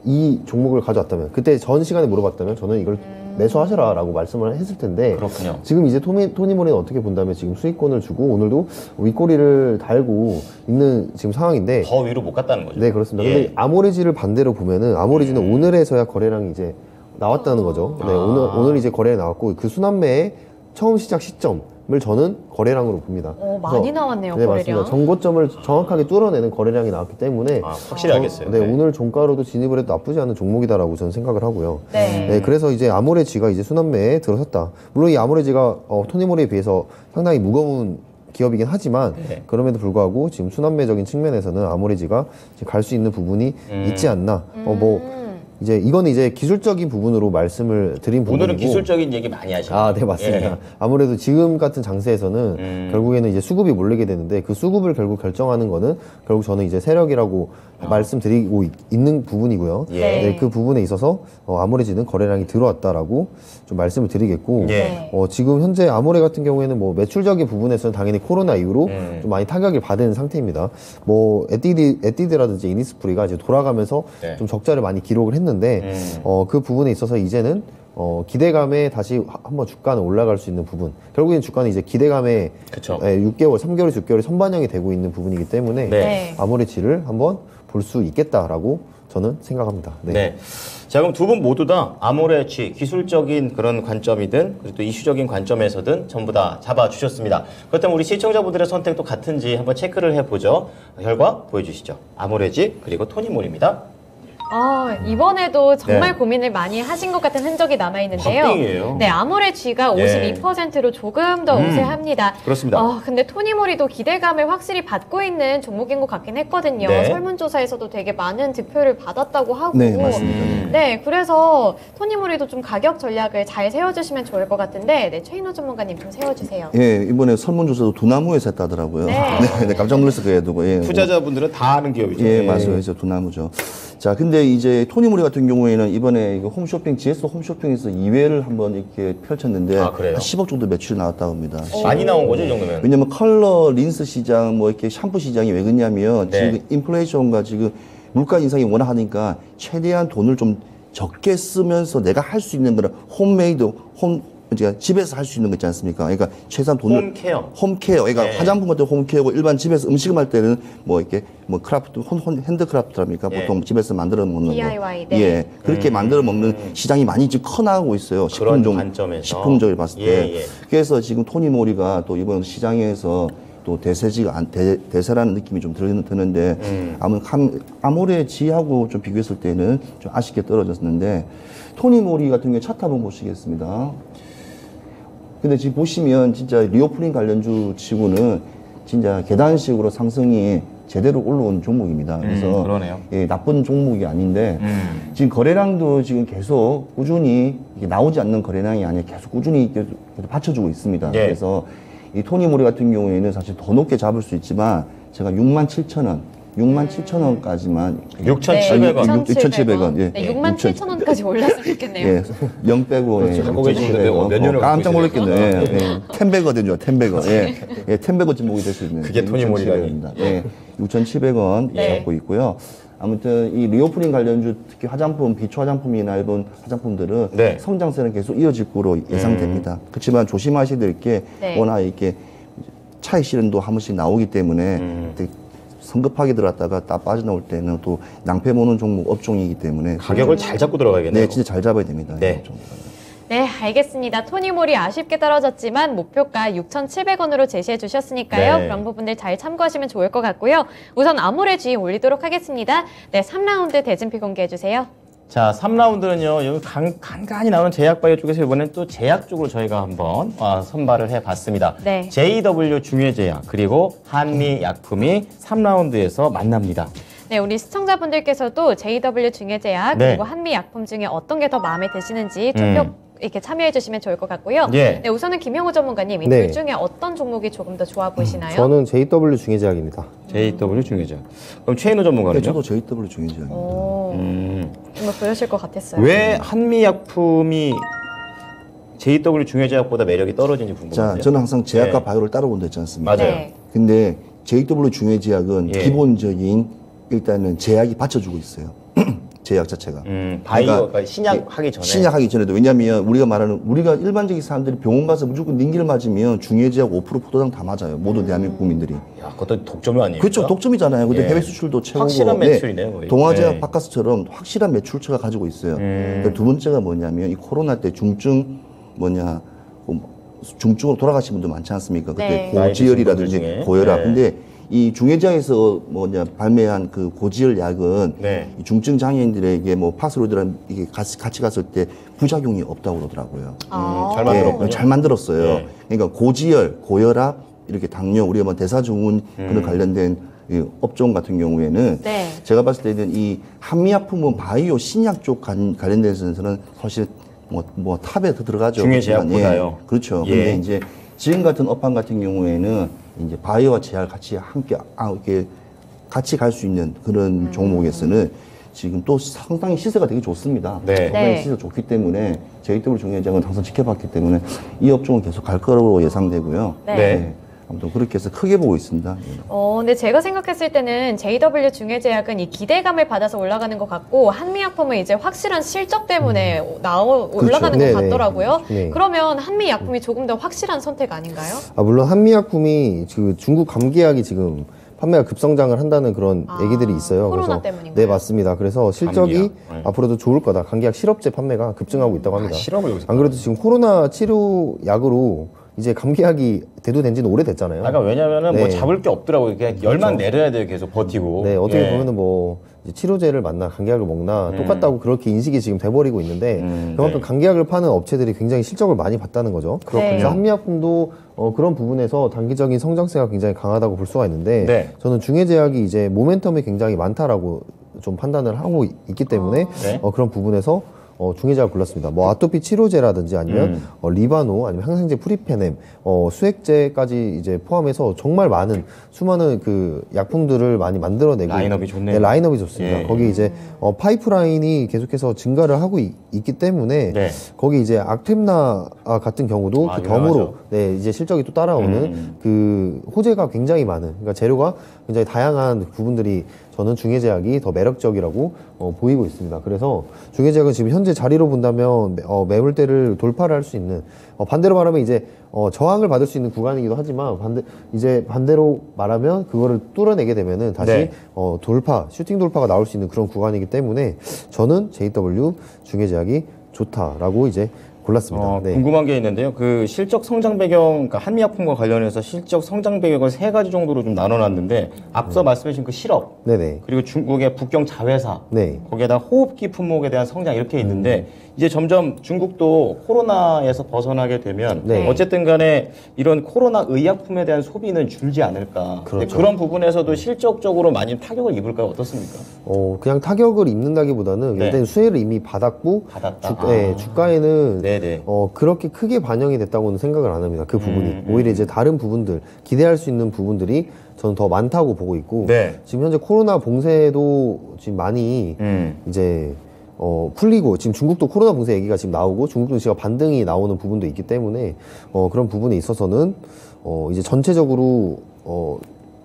이 종목을 가져왔다면 그때 전 시간에 물어봤다면 저는 이걸 매수하셔라 라고 말씀을 했을 텐데 그렇군요. 지금 이제 토니모리는 어떻게 본다면 지금 수익권을 주고 오늘도 윗꼬리를 달고 있는 지금 상황인데 더 위로 못 갔다는 거죠. 네 그렇습니다. 예. 근데 아모레지를 반대로 보면은 아모레지는 오늘에서야 거래량이 이제 나왔다는 거죠. 네, 오늘 이제 거래에 나왔고 그 순환매의 처음 시작 시점을 저는 거래량으로 봅니다. 많이 그래서 나왔네요, 네, 거래량. 맞습니다. 정고점을 정확하게 뚫어내는 거래량이 나왔기 때문에 확실히 알겠어요. 네, 오늘 종가로도 진입을 해도 나쁘지 않은 종목이다라고 저는 생각을 하고요. 네. 그래서 이제 아모레지가 이제 순환매에 들어섰다. 물론 이 아모레지가 토니모리에 비해서 상당히 무거운 기업이긴 하지만 네. 그럼에도 불구하고 지금 순환매적인 측면에서는 아모레지가 갈 수 있는 부분이 있지 않나. 이제 이거는 이제 기술적인 부분으로 말씀을 드린 부분이고 오늘은 기술적인 얘기 많이 하시네요. 아, 네, 맞습니다. 예. 아무래도 지금 같은 장세에서는 결국에는 이제 수급이 몰리게 되는데 그 수급을 결국 결정하는 거는 결국 저는 이제 세력이라고 말씀드리고 있는 부분이고요. 예. 네, 그 부분에 있어서 아모레지는 거래량이 들어왔다라고 좀 말씀을 드리겠고 예. 지금 현재 아모레 같은 경우에는 뭐 매출적인 부분에서는 당연히 코로나 이후로 좀 많이 타격을 받은 상태입니다. 뭐 에뛰드라든지 이니스프리가 이제 돌아가면서 네. 좀 적자를 많이 기록을 했는데 그 부분에 있어서 이제는 기대감에 다시 한번 주가는 올라갈 수 있는 부분. 결국엔 주가는 이제 기대감에 그쵸. 6개월, 3개월에서 6개월이 선반영이 되고 있는 부분이기 때문에 네. 아모레지를 한번 볼 수 있겠다라고 저는 생각합니다. 네. 자, 그럼 두 분 모두 다 아모레지 기술적인 그런 관점이든 그리고 또 이슈적인 관점에서든 전부 다 잡아주셨습니다. 그렇다면 우리 시청자분들의 선택도 같은지 한번 체크를 해보죠. 결과 보여주시죠. 아모레지 그리고 토니모리입니다. 이번에도 정말 네. 고민을 많이 하신 것 같은 흔적이 남아있는데요. 박빙이에요. 네, 아모레지가 예. 52%로 조금 더 우세합니다. 그렇습니다. 근데 토니모리도 기대감을 확실히 받고 있는 종목인 것 같긴 했거든요. 네. 설문조사에서도 되게 많은 득표를 받았다고 하고. 네, 맞습니다. 네, 그래서 토니모리도 좀 가격 전략을 잘 세워주시면 좋을 것 같은데, 네, 최인호 전문가님 좀 세워주세요. 예, 이번에 설문조사도 두나무에서 했다더라고요. 네. 네, 깜짝 놀랐어요, 그래도. 예. 투자자분들은 다 아는 기업이죠. 예, 맞아요. 그래서 두나무죠. 자, 근데 이제 토니모리 같은 경우에는 이번에 이거 홈쇼핑, GS 홈쇼핑에서 2회를 한번 이렇게 펼쳤는데 아, 그래요? 한 10억 정도 매출이 나왔다고 합니다. 많이 나온 거죠, 이 정도면? 왜냐면 컬러, 린스 시장, 뭐 이렇게 샴푸 시장이 왜 그러냐면 네. 지금 인플레이션과 지금 물가 인상이 워낙 하니까 최대한 돈을 좀 적게 쓰면서 내가 할 수 있는 그런 홈메이드, 그러니까 집에서 할 수 있는 거 있지 않습니까? 그러니까 최소한 돈을 홈케어, 그러니까 네. 화장품 같은 홈케어고 일반 집에서 음식을 할 때는 뭐 이렇게 뭐 크라프트, 핸드크라프트랍니까? 예. 보통 집에서 만들어 먹는 DIY, 거. 네. 예, 그렇게 만들어 먹는 시장이 많이 지금 커나가고 있어요. 그런 관점에서. 식품적으로 봤을 때. 예, 예. 그래서 지금 토니모리가 또 이번 시장에서 또 대세라는 느낌이 좀 드는데 아모레지하고 좀 비교했을 때는 좀 아쉽게 떨어졌는데 토니모리 같은 경우에 차트 한번 보시겠습니다. 근데 지금 보시면 진짜 리오프닝 관련주 치고는 진짜 계단식으로 상승이 제대로 올라온 종목입니다. 그래서 그러네요. 예, 나쁜 종목이 아닌데 지금 거래량도 지금 계속 꾸준히 이게 나오지 않는 거래량이 아니라 계속 꾸준히 계속 받쳐주고 있습니다. 예. 그래서 이 토니모리 같은 경우에는 사실 더 높게 잡을 수 있지만 제가 67,000원까지만 6,700원. 6,700원. 예. 네, 67,000원까지 올랐으면 좋겠네요. 예, 0 빼고, 예, 갖고 계시는데 몇 년을 깜짝 갖고 놀랐겠네요. 예, 텐베거 되죠, 텐베거. 예, 예, 텐베거 제목이 될 수 있는. 그게 토니모리라니. 6,700원입니다. 예, 6,700원 네. 잡고 있고요. 아무튼 이 리오프닝 관련주, 특히 화장품, 비초 화장품이나 이런 화장품들은 네. 성장세는 계속 이어질 거로 예상됩니다. 그렇지만 조심하셔야 될 게 네. 워낙 이렇게 차익 실현도 한 번씩 나오기 때문에 되게 성급하게 들어갔다가 딱 빠져나올 때는 또 낭패 보는 종목 업종이기 때문에 가격을 잘 잡고 들어가야겠네요. 네, 진짜 잘 잡아야 됩니다. 네. 이 업종. 네, 알겠습니다. 토니모리 아쉽게 떨어졌지만 목표가 6,700원으로 제시해 주셨으니까요. 네. 그런 부분들 잘 참고하시면 좋을 것 같고요. 우선 아모레지 올리도록 하겠습니다. 네, 3라운드 대진표 공개해 주세요. 자, 3라운드는요, 여기 간간히 나오는 제약바이오 쪽에서 이번엔 또 제약 쪽으로 저희가 한번 선발을 해봤습니다. 네. JW 중외제약, 그리고 한미약품이 3라운드에서 만납니다. 네, 우리 시청자분들께서도 JW 중외제약 네. 그리고 한미약품 중에 어떤 게 더 마음에 드시는지 투표 이렇게 참여해 주시면 좋을 것 같고요. 예. 네, 우선은 김영우 전문가님, 이 네. 둘 중에 어떤 종목이 조금 더 좋아 보이시나요? 저는 JW 중외제약입니다. JW 중외제약. 그럼 최인호 네, 전문가는요? 저도 JW 중이죠. 오, 정말 그러실 것 같았어요. 왜 한미약품이 JW 중외제약보다 매력이 떨어지는지 자, 궁금한데요. 저는 항상 제약과 네. 바이오를 따로 본다 했지 않습니까? 맞아요. 네. 근데 JW 중외제약은 예. 기본적인 일단은 제약이 받쳐주고 있어요. 제약 자체가. 바이오가 신약하기 전에. 신약하기 전에도. 왜냐하면 우리가 일반적인 사람들이 병원 가서 무조건 링기를 맞으면 중해제약 5% 포도당 다 맞아요. 모든 대한민국 국민들이. 야, 그것도 독점이 아니에요? 그렇죠. 독점이잖아요. 근데 해외 수출도 최고고. 확실한 매출이네요, 거의. 동아제약 바카스처럼 확실한 매출처가 가지고 있어요. 두 번째가 뭐냐면 이 코로나 때 중증으로 돌아가신 분들 많지 않습니까? 그때 고지혈이라든지 고혈압. 근데 이 중해제약에서 발매한 그 고지혈 약은 이 중증 장애인들에게 파스로드랑 이게 같이 갔을 때 부작용이 없다고 그러더라고요. 잘 만들었군요. 잘 만들었어요. 그러니까 고지혈, 고혈압, 이렇게 당뇨, 우리가 대사증후군 그런 관련된 이 업종 같은 경우에는 제가 봤을 때는 이 한미약품은 바이오 신약 쪽 관련된 데서는 사실 탑에 들어가죠. 중해제약보다요. 그렇죠. 근데 이제 지금 같은 업황 같은 경우에는 이제 바이오와 제약을 같이 갈 수 있는 그런 종목에서는 지금 또 상당히 시세가 되게 좋습니다. 상당히 시세가 좋기 때문에 JW 중해제약은 항상 지켜봤기 때문에 이 업종은 계속 갈 거라고 예상되고요. 아무튼 그렇게 해서 크게 보고 있습니다. 근데 제가 생각했을 때는 JW 중해제약은 이 기대감을 받아서 올라가는 것 같고 한미약품은 이제 확실한 실적 때문에 올라가는 것 같더라고요. 그러면 한미약품이 조금 더 확실한 선택 아닌가요? 물론 한미약품이 그 중국 감기약이 지금 판매가 급성장을 한다는 그런 얘기들이 있어요. 코로나 때문인가요? 네, 맞습니다. 그래서 실적이 앞으로도 좋을 거다. 감기약 시럽제 판매가 급증하고 있다고 합니다. 시럽을 여기서 안 그래도 지금 코로나 치료 약으로 이제 감기약이 대두된 지는 오래됐잖아요. 그러니까 왜냐면은 잡을 게 없더라고요. 그냥 열만 내려야 돼요. 계속 버티고. 네, 어떻게 보면은 이제 치료제를 맞나 감기약을 먹나 똑같다고 그렇게 인식이 지금 돼버리고 있는데 그만큼 감기약을 파는 업체들이 굉장히 실적을 많이 봤다는 거죠. 그래서 한미약품도 그런 부분에서 단기적인 성장세가 굉장히 강하다고 볼 수가 있는데 저는 중해제약이 이제 모멘텀이 굉장히 많다라고 좀 판단을 하고 있기 때문에 그런 부분에서 중해제약을 골랐습니다. 아토피 치료제라든지 아니면 리바노 아니면 항생제 프리페넴, 수액제까지 이제 포함해서 정말 많은 수많은 그 약품들을 많이 만들어내고 라인업이 좋네요. 네, 라인업이 좋습니다. 거기 이제 파이프라인이 계속해서 증가를 하고 있기 때문에 거기 이제 악템나 같은 경우도 그 덤으로 이제 실적이 또 따라오는 그 호재가 굉장히 많은, 그러니까 재료가 굉장히 다양한 부분들이 저는 중해제약이 더 매력적이라고 보이고 있습니다. 그래서 중해제약은 지금 현재 자리로 본다면 매물대를 돌파를 할 수 있는, 반대로 말하면 이제 저항을 받을 수 있는 구간이기도 하지만 반대로 말하면 그거를 뚫어내게 되면은 다시 슈팅 돌파가 나올 수 있는 그런 구간이기 때문에 저는 JW 중해제약이 좋다라고 이제 골랐습니다. 궁금한 게 있는데요. 그 실적 성장 배경, 그러니까 한미약품과 관련해서 실적 성장 배경을 3가지 정도로 좀 나눠놨는데 앞서 말씀해주신 그 실업, 그리고 중국의 북경 자회사, 거기에다 호흡기 품목에 대한 성장 이렇게 있는데 이제 점점 중국도 코로나에서 벗어나게 되면 어쨌든 간에 이런 코로나 의약품에 대한 소비는 줄지 않을까. 그런 부분에서도 실적적으로 많이 타격을 입을까요? 어떻습니까? 그냥 타격을 입는다기보다는 일단 수혜를 이미 받았고 주가에는 그렇게 크게 반영이 됐다고는 생각을 안 합니다. 그 부분이 오히려 이제 다른 부분들, 기대할 수 있는 부분들이 저는 더 많다고 보고 있고 지금 현재 코로나 봉쇄도 지금 많이 이제 풀리고, 지금 중국도 코로나 봉쇄 얘기가 지금 나오고 중국 증시가 반등이 나오는 부분도 있기 때문에 그런 부분에 있어서는 이제 전체적으로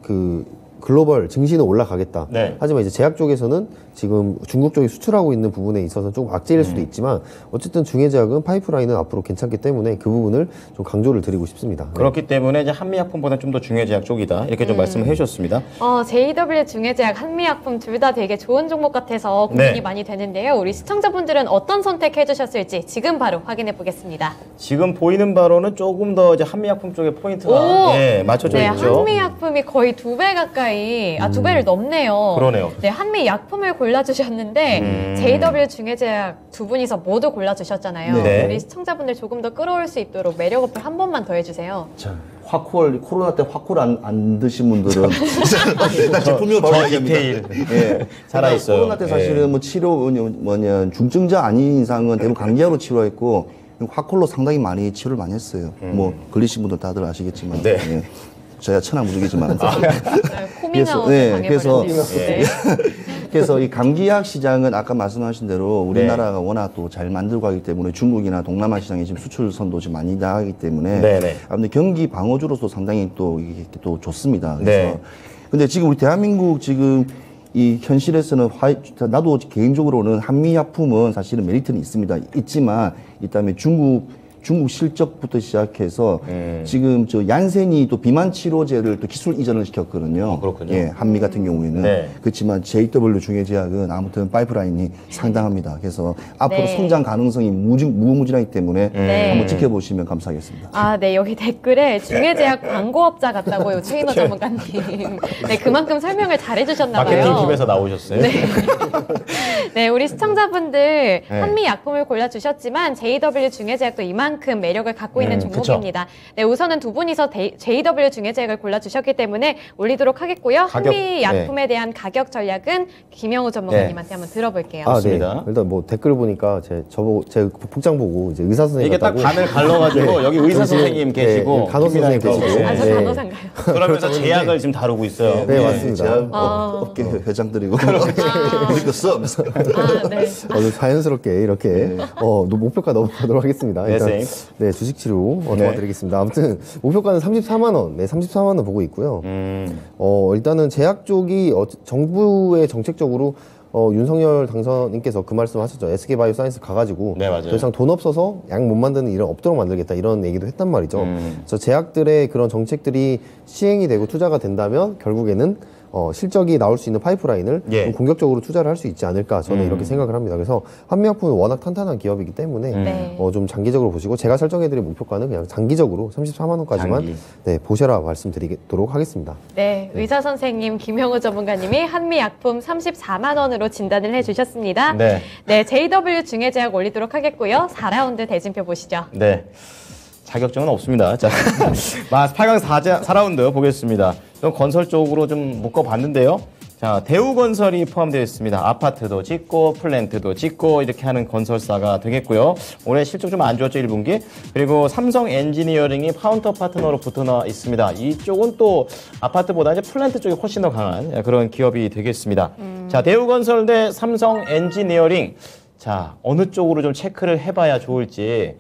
그 글로벌 증시는 올라가겠다. 하지만 이제 제약 쪽에서는 지금 중국 쪽이 수출하고 있는 부분에 있어서 조금 악재일 수도 있지만 어쨌든 중해제약은 파이프라인은 앞으로 괜찮기 때문에 그 부분을 좀 강조를 드리고 싶습니다. 그렇기 때문에 이제 한미약품보다는 좀 더 중해제약 쪽이다. 이렇게 좀 말씀을 해주셨습니다. JW 중해제약, 한미약품 둘 다 되게 좋은 종목 같아서 고민이 많이 되는데요. 우리 시청자분들은 어떤 선택해 주셨을지 지금 바로 확인해 보겠습니다. 지금 보이는 바로는 조금 더 이제 한미약품 쪽에 포인트가 맞춰져 있죠. 한미약품이 거의 2배 가까이, 2배를 넘네요. 그러네요. 한미약품을 골라주셨는데 JW 중해제약 두 분이서 모두 골라주셨잖아요. 우리 시청자분들 조금 더 끌어올 수 있도록 매력 어필 한 번만 더 해주세요. 화콜, 코로나 때 화콜 안 드신 분들은 일단 제품명을 바로 디테일 살아있어요. 코로나 때 사실은 치료 중증자 아닌 이상은 대부분 감기약으로 치료했고 화콜로 상당히 많이 치료를 많이 했어요. 걸리신 분들 다들 아시겠지만 저야 천하무적이지만 코미나 그래서 이 감기약 시장은 아까 말씀하신 대로 우리나라가 워낙 또 잘 만들고 하기 때문에 중국이나 동남아 시장에 지금 수출선도 지금 많이 나가기 때문에 아무튼 경기 방어주로서 상당히 또 이게 또 좋습니다. 그래서 근데 지금 우리 대한민국 지금 이 현실에서는 나도 개인적으로는 한미약품은 사실은 메리트는 있지만 이다음에 중국 실적부터 시작해서 지금 저 얀센이 또 비만 치료제를 또 기술 이전을 시켰거든요. 그렇군요. 예, 한미 같은 경우에는. 네. 그렇지만 JW 중해제약은 아무튼 파이프라인이 상당합니다. 그래서 앞으로 네. 성장 가능성이 무궁무진하기 때문에 네. 한번 지켜보시면 감사하겠습니다. 아, 네. 여기 댓글에 중해제약 광고업자 같다고요. 최인호 전문가님. 네, 그만큼 설명을 잘해주셨나 봐요. 마케팅팀에서 나오셨어요. 네, 우리 시청자분들 한미 약품을 골라주셨지만 JW 중해제약도 이만큼 매력을 갖고 있는 종목입니다. 네, 우선은 두 분이서 JW 중해제약을 골라주셨기 때문에 올리도록 하겠고요. 한미 약품에 대한 가격 전략은 김영우 전문가님한테 한번 들어볼게요. 맞습니다. 네. 일단 뭐 댓글 보니까 제 복장 보고 이제 의사 선생님 이게 딱 같다고. 반을 갈라가지고 여기 의사 선생님 계시고 네, 간호 선생님 계시고. 아, 저 네. 간호사인가요? 그러면서 제약을 지금 다루고 있어요. 네, 맞습니다. 제가 업계 회장들이고 우리 거 써. 아, 네. 자연스럽게 이렇게 목표가 넘어가도록 하겠습니다. 일단 네, 네, 주식 치료 도와드리겠습니다. 아무튼 목표가는 34만 원, 네, 34만 원 보고 있고요. 일단은 제약 쪽이 정부의 정책적으로 윤석열 당선인께서 그 말씀하셨죠. SK바이오사이언스 가가지고 네, 맞아요. 더 이상 돈 없어서 약 못 만드는 일은 없도록 만들겠다 이런 얘기도 했단 말이죠. 그래서 제약들의 그런 정책들이 시행이 되고 투자가 된다면 결국에는 실적이 나올 수 있는 파이프라인을 예. 좀 공격적으로 투자를 할 수 있지 않을까 저는 이렇게 생각을 합니다. 그래서 한미약품은 워낙 탄탄한 기업이기 때문에 네. 좀 장기적으로 보시고 제가 설정해드린 목표가는 그냥 장기적으로 34만 원까지만 장기. 네, 보셔라 말씀드리도록 하겠습니다. 네, 의사 선생님 김영우 전문가님이 한미 약품 34만 원으로 진단을 해주셨습니다. 네. 네, JW 중해제약 올리도록 하겠고요. 4라운드 대진표 보시죠. 네. 자격증은 없습니다. 자, 8강 4라운드 보겠습니다. 좀 건설 쪽으로 좀 묶어봤는데요. 자, 대우건설이 포함되어 있습니다. 아파트도 짓고 플랜트도 짓고 이렇게 하는 건설사가 되겠고요. 올해 실적 좀 안 좋았죠, 1분기. 그리고 삼성 엔지니어링이 파운터 파트너로 붙어 있습니다. 이쪽은 또 아파트보다 이제 플랜트 쪽이 훨씬 더 강한 그런 기업이 되겠습니다. 자, 대우건설 대 삼성 엔지니어링. 자, 어느 쪽으로 좀 체크를 해봐야 좋을지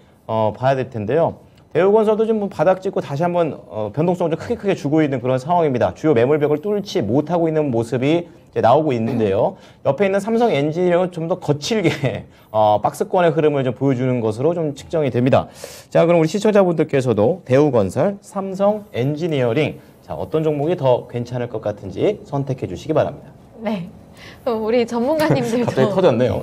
봐야 될 텐데요. 대우건설도 지금 바닥 찍고 다시 한번 변동성을 좀 크게 주고 있는 그런 상황입니다. 주요 매물벽을 뚫지 못하고 있는 모습이 이제 나오고 있는데요. 옆에 있는 삼성 엔지니어링은 좀 더 거칠게 박스권의 흐름을 좀 보여주는 것으로 좀 측정이 됩니다. 자, 그럼 우리 시청자분들께서도 대우건설, 삼성 엔지니어링 자, 어떤 종목이 더 괜찮을 것 같은지 선택해 주시기 바랍니다. 네. 우리 전문가님들도 갑자기 터졌네요.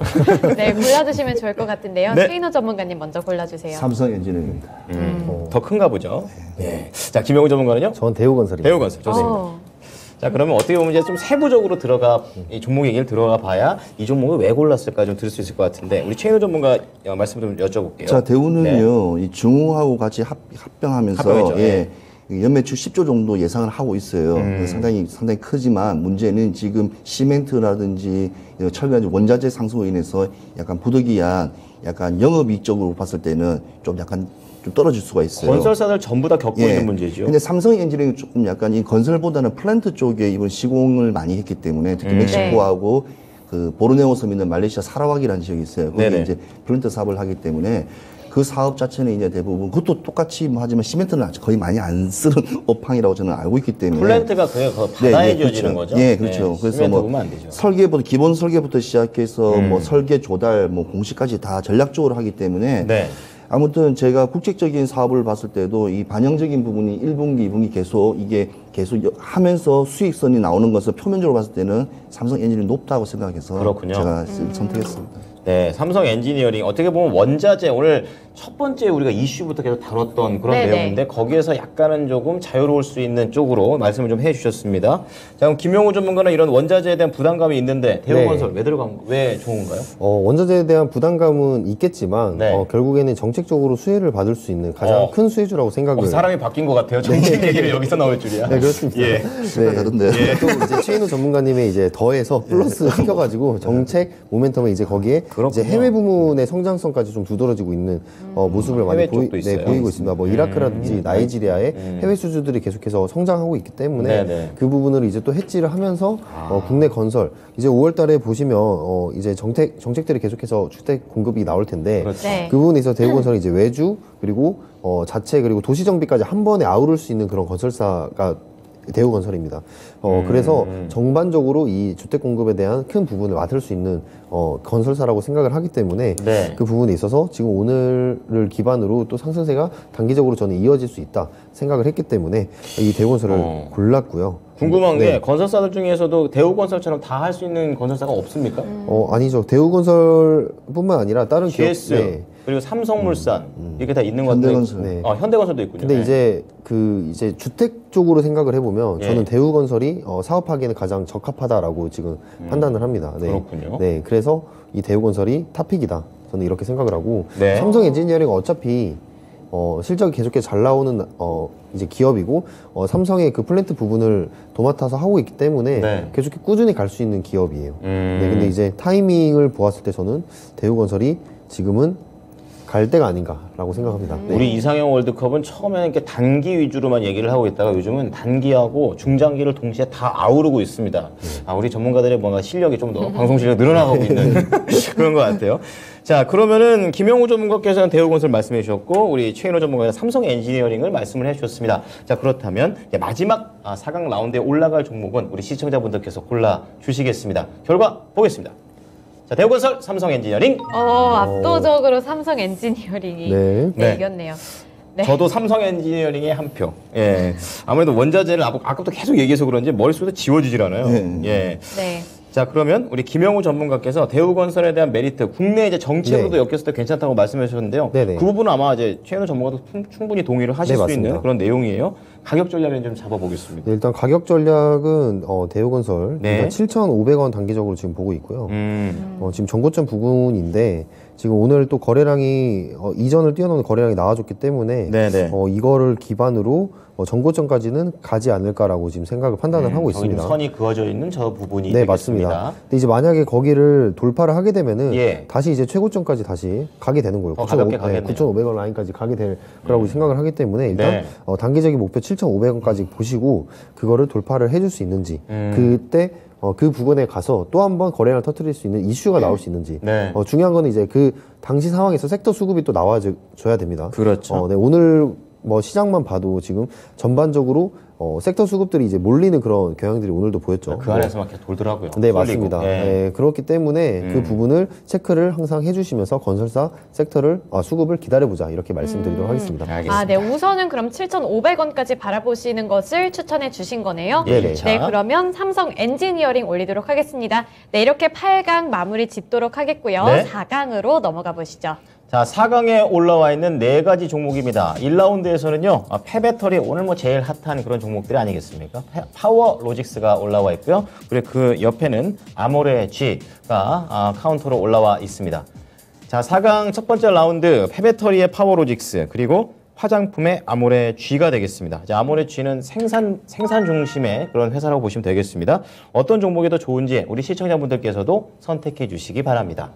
네, 골라주시면 좋을 것 같은데요. 네. 최인호 전문가님 먼저 골라주세요. 삼성 엔지니어링입니다. 더 큰가 보죠. 네. 자, 김영우 전문가는요? 전 대우건설입니다. 대우건설 좋습니다. 자, 그러면 어떻게 보면 이제 좀 세부적으로 이 종목 얘기를 들어가 봐야 이 종목을 왜 골랐을까 좀 들을 수 있을 것 같은데 우리 최인호 전문가 말씀 좀 여쭤볼게요. 자, 대우는요, 이 중후하고 같이 합병하면서 합병했죠. 예. 연매출 10조 정도 예상을 하고 있어요. 상당히 크지만 문제는 지금 시멘트라든지 철강 원자재 상승으로 인해서 약간 부득이한 약간 영업이익적으로 봤을 때는 좀 약간 좀 떨어질 수가 있어요. 건설사들 전부 다 겪고 예. 있는 문제죠. 근데 삼성 엔지니어링이 조금 약간 이 건설보다는 플랜트 쪽에 이번 시공을 많이 했기 때문에 특히 멕시코하고 그 보르네오 섬 있는 말레이시아 사라왁이라는 지역이 있어요. 거기 네네. 이제 플랜트 사업을 하기 때문에 그 사업 자체는 이제 대부분 그것도 똑같이 뭐 하지만 시멘트는 거의 많이 안 쓰는 업황이라고 저는 알고 있기 때문에 플랜트가 그게 바다에 지어지는 거죠. 예, 그렇죠. 그래서 시멘트 뭐 보면 안 되죠. 설계부터 기본 설계부터 시작해서 뭐 설계 조달, 뭐 공시까지 다 전략적으로 하기 때문에 네. 아무튼 제가 국책적인 사업을 봤을 때도 이 반영적인 부분이 1분기, 2분기 계속 하면서 수익선이 나오는 것을 표면적으로 봤을 때는 삼성 엔지니어링이 높다고 생각해서 그렇군요. 제가 선택했습니다. 네, 삼성 엔지니어링 어떻게 보면 원자재 오늘 첫 번째 우리가 이슈부터 계속 다뤘던 그런 네네. 내용인데 거기에서 약간은 조금 자유로울 수 있는 쪽으로 말씀을 좀 해주셨습니다. 자, 그럼 김영우 전문가는 이런 원자재에 대한 부담감이 있는데 대우건설 왜 좋은가요? 원자재에 대한 부담감은 있겠지만 네. 결국에는 정책적으로 수혜를 받을 수 있는 가장 큰 수혜주라고 생각을 사람이 바뀐 것 같아요. 정책 얘기를 여기서 나올 줄이야. 네, 그렇습니다. 예. 생각이 다른데. 또 이제 최인호 전문가님의 이제 더해서 플러스 시켜가지고 정책 모멘텀을 이제 거기에 이제 해외 부문의 성장성까지 좀 두드러지고 있는 모습을 많이 해외 쪽도 있어요. 보이고 있습니다. 뭐 이라크라든지 나이지리아의 해외 수주들이 계속해서 성장하고 있기 때문에 네네. 그 부분을 이제 또 해지를 하면서 국내 건설 이제 5월달에 보시면 이제 정책들이 계속해서 주택 공급이 나올 텐데 그렇죠. 네. 그 부분에 있어서 대우건설이 이제 외주 그리고 자체 그리고 도시 정비까지 한 번에 아우를 수 있는 그런 건설사가 대우건설입니다. 그래서 정반적으로 이 주택 공급에 대한 큰 부분을 맡을 수 있는 건설사라고 생각을 하기 때문에 네. 그 부분에 있어서 지금 오늘을 기반으로 또 상승세가 단기적으로 저는 이어질 수 있다 생각을 했기 때문에 이 대우건설을 골랐고요. 궁금한 네. 게 건설사들 중에서도 대우건설처럼 다 할 수 있는 건설사가 없습니까? 아니죠. 대우건설뿐만 아니라 다른 GS 기업. 네. 그리고 삼성물산 이렇게 다 있는 것 같은데 현대건설. 네. 현대건설도 있군요. 근데 네. 이제 주택 쪽으로 생각을 해보면 예. 저는 대우건설이 사업하기에는 가장 적합하다라고 지금 판단을 합니다. 네. 그렇군요. 네, 그래서 이 대우건설이 탑픽이다. 저는 이렇게 생각을 하고 네. 삼성 엔지니어링은 어차피 실적이 계속해서 잘 나오는 이제 기업이고 삼성의 그 플랜트 부분을 도맡아서 하고 있기 때문에 네. 계속 꾸준히 갈 수 있는 기업이에요. 네, 근데 이제 타이밍을 보았을 때 저는 대우건설이 지금은 갈 때가 아닌가라고 생각합니다. 네. 우리 이상형 월드컵은 처음에는 이렇게 단기 위주로만 얘기를 하고 있다가 요즘은 단기하고 중장기를 동시에 다 아우르고 있습니다. 우리 전문가들의 뭔가 실력이 좀 더 방송 실력이 늘어나가고 있는 그런 것 같아요. 자, 그러면은 김영우 전문가께서는 대우건설 말씀해 주셨고 우리 최인호 전문가는 삼성 엔지니어링을 말씀을 해 주셨습니다. 자, 그렇다면 이제 마지막 4강 라운드에 올라갈 종목은 우리 시청자분들께서 골라 주시겠습니다. 결과 보겠습니다. 자, 대우건설, 삼성 엔지니어링. 압도적으로 삼성 엔지니어링이 네. 네. 이겼네요. 네. 저도 삼성 엔지니어링에 한 표. 예. 아무래도 원자재를 아까부터 계속 얘기해서 그런지 머릿속에서 지워지질 않아요. 예. 네. 자, 그러면 우리 김영우 전문가께서 대우건설에 대한 메리트, 국내 이제 정책으로도 엮였을 때 괜찮다고 말씀해 주셨는데요. 네네. 그 부분은 아마 이제 최현우 전문가도 충분히 동의를 하실 네, 수 맞습니다. 있는 그런 내용이에요. 가격 전략을 좀 잡아보겠습니다. 네, 일단 가격 전략은 대우건설 네. 일단 7,500원 단기적으로 지금 보고 있고요. 지금 전고점 부근인데 지금 오늘 또 거래량이 이전을 뛰어넘는 거래량이 나와줬기 때문에 네네. 이거를 기반으로 전고점까지는 가지 않을까라고 지금 생각을 판단을 하고 거기 있습니다. 선이 그어져 있는 저 부분이 네, 되겠습니다. 맞습니다. 근데 이제 만약에 거기를 돌파를 하게 되면은 예. 다시 이제 최고점까지 다시 가게 되는 거예요. 더 가볍게 가겠네요. 9,500원 라인까지 가게 될 거라고 생각을 하기 때문에 일단 네. 단기적인 목표 7,500원까지 보시고 그거를 돌파를 해줄 수 있는지 그때 그 부근에 가서 또 한 번 거래량을 터뜨릴 수 있는 이슈가 나올 수 있는지 네. 중요한 거는 이제 그 당시 상황에서 섹터 수급이 또 나와줘야 됩니다. 그렇죠. 네, 오늘 시장만 봐도 지금 전반적으로 섹터 수급들이 이제 몰리는 그런 경향들이 오늘도 보였죠. 그 안에서 막 이렇게 돌더라고요. 네, 쏠리고. 맞습니다. 예. 네, 그렇기 때문에 그 부분을 체크를 항상 해주시면서 건설사 섹터를 수급을 기다려보자 이렇게 말씀드리도록 하겠습니다. 알겠습니다. 네. 우선은 그럼 7,500원까지 바라보시는 것을 추천해 주신 거네요. 네네. 네, 그러면 삼성 엔지니어링 올리도록 하겠습니다. 네, 이렇게 8강 마무리 짓도록 하겠고요. 네. 4강으로 넘어가 보시죠. 자, 4강에 올라와 있는 4가지 종목입니다. 1라운드에서는요, 폐배터리 오늘 제일 핫한 그런 종목들이 아니겠습니까? 파워 로직스가 올라와 있고요. 그리고 그 옆에는 아모레 G가 카운터로 올라와 있습니다. 자, 4강 첫 번째 라운드 폐배터리의 파워 로직스 그리고 화장품의 아모레 G가 되겠습니다. 자, 아모레 G는 생산 중심의 그런 회사라고 보시면 되겠습니다. 어떤 종목이 더 좋은지 우리 시청자분들께서도 선택해 주시기 바랍니다.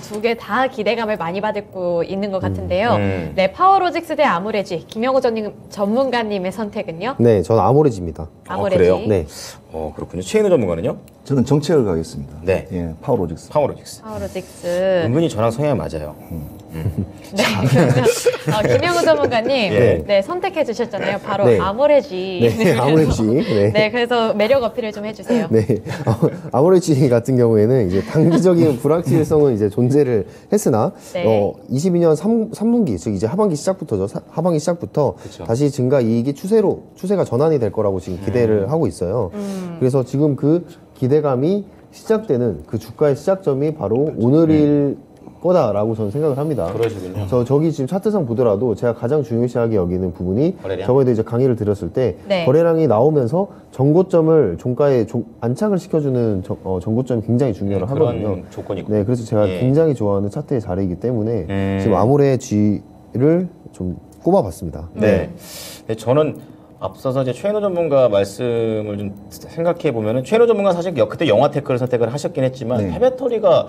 두 개 다 기대감을 많이 받고 있는 것 같은데요. 네, 파워로직스 대 아모레지. 김영호 전문가님의 선택은요? 네, 저는 아모레지입니다. 아모레지. 그래요? 네. 그렇군요. 최인호 전문가는 저는 정책을 가겠습니다. 네. 예, 파워로직스. 파워 로직스. 파워로직스. 은근히 저랑 성향이 맞아요. 네, 그러면 김영우 전문가님, 예. 네, 선택해 주셨잖아요. 바로 네. 아모레지. 네, 아모레지. 네. 네, 그래서 매력 어필을 좀 해주세요. 네. 아모레지 같은 경우에는 이제 단기적인 불확실성은 이제 존재를 했으나, 네. 22년 3분기, 즉 이제 하반기 시작부터죠. 하반기 시작부터 그쵸. 다시 증가 이익이 추세가 전환이 될 거라고 지금 기대를 하고 있어요. 그래서 지금 그 기대감이 시작되는 그 주가의 시작점이 바로 오늘일 거다라고 저는 생각을 합니다. 그러시군요. 저기 지금 차트상 보더라도 제가 가장 중요시하게 여기는 부분이 거래량? 저거에 대해 강의를 드렸을 때 네. 거래량이 나오면서 정고점을 종가에 안착을 시켜주는 정고점이 굉장히 중요를 하거든요. 그런 조건이 있군요. 네, 그래서 제가 예. 굉장히 좋아하는 차트의 자리이기 때문에 지금 아모레 G를 좀 꼽아봤습니다. 네. 네, 저는 앞서서 이제 최인호 전문가 말씀을 좀 생각해 보면은 최인호 전문가 사실 그때 영화테크를 선택을 하셨긴 했지만 네. 폐배터리가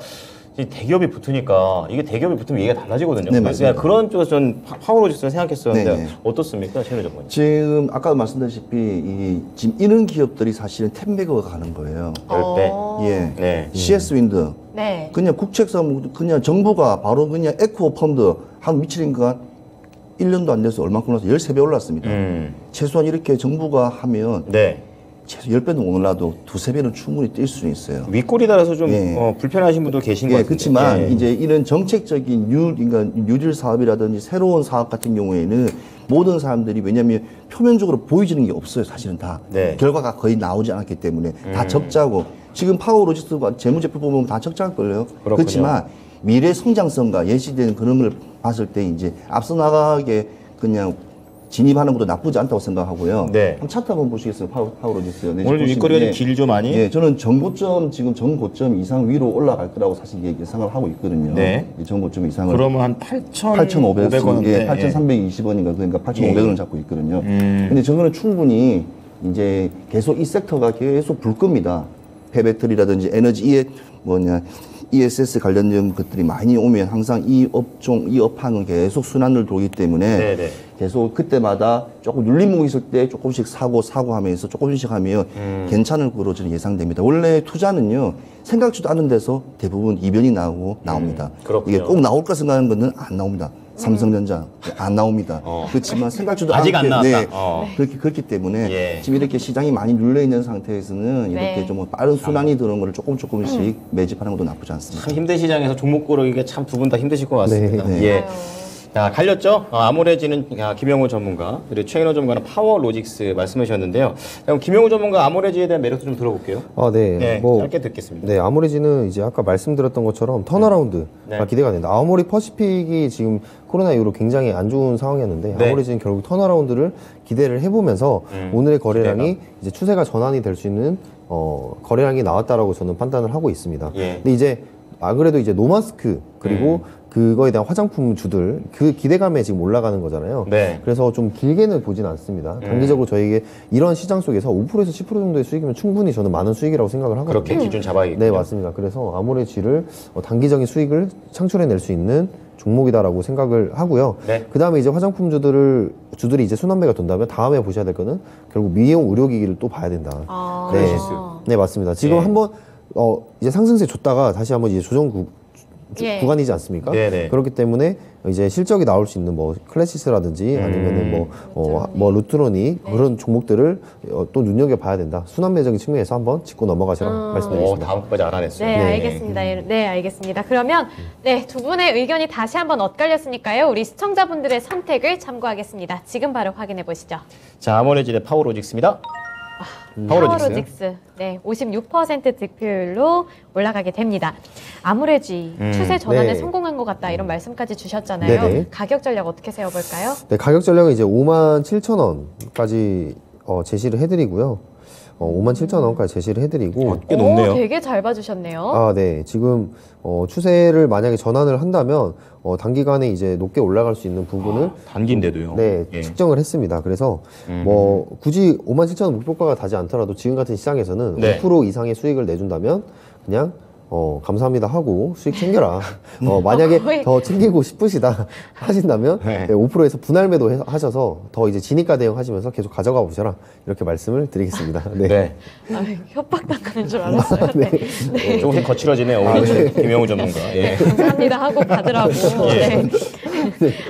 이제 대기업이 붙으니까 이게 대기업이 붙으면 얘기가 달라지거든요. 네, 그래서 맞습니다. 그런 쪽에서 전 파워로직스를 생각했었는데 네, 네. 어떻습니까, 최인호 전문가? 지금 아까 말씀드렸다시피 지금 이런 기업들이 사실은 10배가 가는 거예요. 10배. 예. 네. CS 윈드. 네. 그냥 국책사 그냥 정부가 바로 그냥 에코 펀드 한 미치니까 1년도 안 돼서 얼마큼 올라서 13배 올랐습니다. 최소한 이렇게 정부가 하면 네. 최소 10배는 올라도 2~3배는 충분히 뛸 수는 있어요. 윗골이 달아서 좀 예. 불편하신 분도 계신 것 예, 같은데. 그렇지만 예. 이제 이런 정책적인 그러니까 뉴딜 사업이라든지 새로운 사업 같은 경우에는 모든 사람들이 왜냐하면 표면적으로 보여지는 게 없어요. 사실은 다 네. 결과가 거의 나오지 않았기 때문에 다 적자고 지금 파워로지스가 재무제표 보면 다 적자일 걸요. 그렇군요. 그렇지만 미래 성장성과 예시되는 그런 걸 봤을 때 이제 앞서 나가게 그냥 진입하는 것도 나쁘지 않다고 생각하고요. 네. 한번 차트 한번 보시겠어요? 파워로지스요. 네, 오늘 좀 보시면, 윗거리가 좀 예. 길죠 많이. 예, 저는 전고점 지금 전고점 이상 위로 올라갈 거라고 사실 예상을 하고 있거든요. 네. 전고점 이상을 그러면 한 8,500원, 예, 8,320원인가 그러니까 8,500원을 잡고 있거든요. 근데 저거는 충분히 이제 계속 이 섹터가 계속 불 겁니다. 폐배터리라든지 에너지 ESS 관련된 것들이 많이 오면 항상 이 업종, 이 업황은 계속 순환을 돌기 때문에 네네. 계속 그때마다 조금 눌림목이 있을 때 조금씩 사고 하면서 조금씩 하면 괜찮을 거로 저는 예상됩니다. 원래 투자는요, 생각지도 않은 데서 대부분 이변이 나옵니다. 그렇군요. 이게 꼭 나올까 생각하는 거는 안 나옵니다. 삼성전자 안 나옵니다. 그렇지만 생각지도 아직 안 않게, 나왔다. 그렇기 때문에 예. 지금 이렇게 시장이 많이 눌려 있는 상태에서는 네. 이렇게 좀 빠른 순환이 들어오는 거를 조금씩 매집하는 것도 나쁘지 않습니다. 참 힘든 시장에서 종목 고르기가 참 두 분 다 힘드실 것 같습니다. 네. 예. 자, 갈렸죠? 아모레지는 김영우 전문가, 그리고 최인호 전문가는 파워로직스 말씀해 주셨는데요. 그럼 김영우 전문가 아모레지에 대한 매력도 좀 들어볼게요. 네. 네, 짧게 듣겠습니다. 네, 아모레지는 이제 아까 말씀드렸던 것처럼 턴어라운드가 네. 기대가 된다. 아모레 퍼시픽이 지금 코로나 이후로 굉장히 안 좋은 상황이었는데 네. 아모레지는 결국 턴어라운드를 기대를 해보면서 오늘의 거래량이 이제 추세가 전환이 될 수 있는 거래량이 나왔다라고 저는 판단을 하고 있습니다. 예. 근데 이제 그래도 이제 노마스크 그리고 그거에 대한 화장품 주들 그 기대감에 지금 올라가는 거잖아요. 네. 그래서 좀 길게는 보진 않습니다. 단기적으로 저에게 이런 시장 속에서 5%에서 10% 정도의 수익이면 충분히 저는 많은 수익이라고 생각을 하거든요. 그렇게 기준 잡아야겠군요. 네, 맞습니다. 그래서 아모레지를 단기적인 수익을 창출해낼 수 있는 종목이다라고 생각을 하고요. 네. 그 다음에 이제 화장품 주들이 이제 순환매가 돈다면 다음에 보셔야 될 거는 결국 미용 의료기기를 또 봐야 된다. 클래시스. 네, 맞습니다. 지금 예. 한번 이제 상승세 줬다가 다시 한번 이제 조정 예. 구간이지 않습니까? 네네. 그렇기 때문에 이제 실적이 나올 수 있는 뭐 클래시스라든지 아니면은 뭐 루트로닉 그런 종목들을 또 눈여겨 봐야 된다. 순환 매적인 측면에서 한번 짚고 넘어가시라고 말씀드리겠습니다. 다음 것까지 알아냈어요. 네, 알겠습니다. 네, 알겠습니다. 그러면 네, 두 분의 의견이 다시 한번 엇갈렸으니까요. 우리 시청자분들의 선택을 참고하겠습니다. 지금 바로 확인해 보시죠. 자, 아모레지 대 파워로직스입니다. 파워로직스. 파워로직스. 네, 56% 득표율로 올라가게 됩니다. 아무래지 추세 전환에 네. 성공한 것 같다 이런 말씀까지 주셨잖아요. 네네. 가격 전략 어떻게 세워볼까요? 네, 가격 전략은 이제 57,000원까지 제시를 해드리고요. 57,000원까지 제시를 해드리고 꽤 높네요. 되게 잘 봐주셨네요. 네. 지금 추세를 만약에 전환을 한다면 단기간에 이제 높게 올라갈 수 있는 부분을 단기인데도요. 네, 예. 측정을 했습니다. 그래서 뭐 굳이 57,000원 목표가가 닿지 않더라도 지금 같은 시장에서는 네. 5% 이상의 수익을 내준다면 그냥 감사합니다 하고 수익 챙겨라. 만약에 거의- 더 챙기고 싶으시다 하신다면 네. 5%에서 분할 매도 하셔서 더 이제 진입가 대응 하시면서 계속 가져가 보셔라. 이렇게 말씀을 드리겠습니다. 네. 네. 협박당하는 줄 알았어요. 네. 조금씩 거칠어지네요. 오늘 김영우 전문가. 예. 감사합니다 하고 가더라고. 네.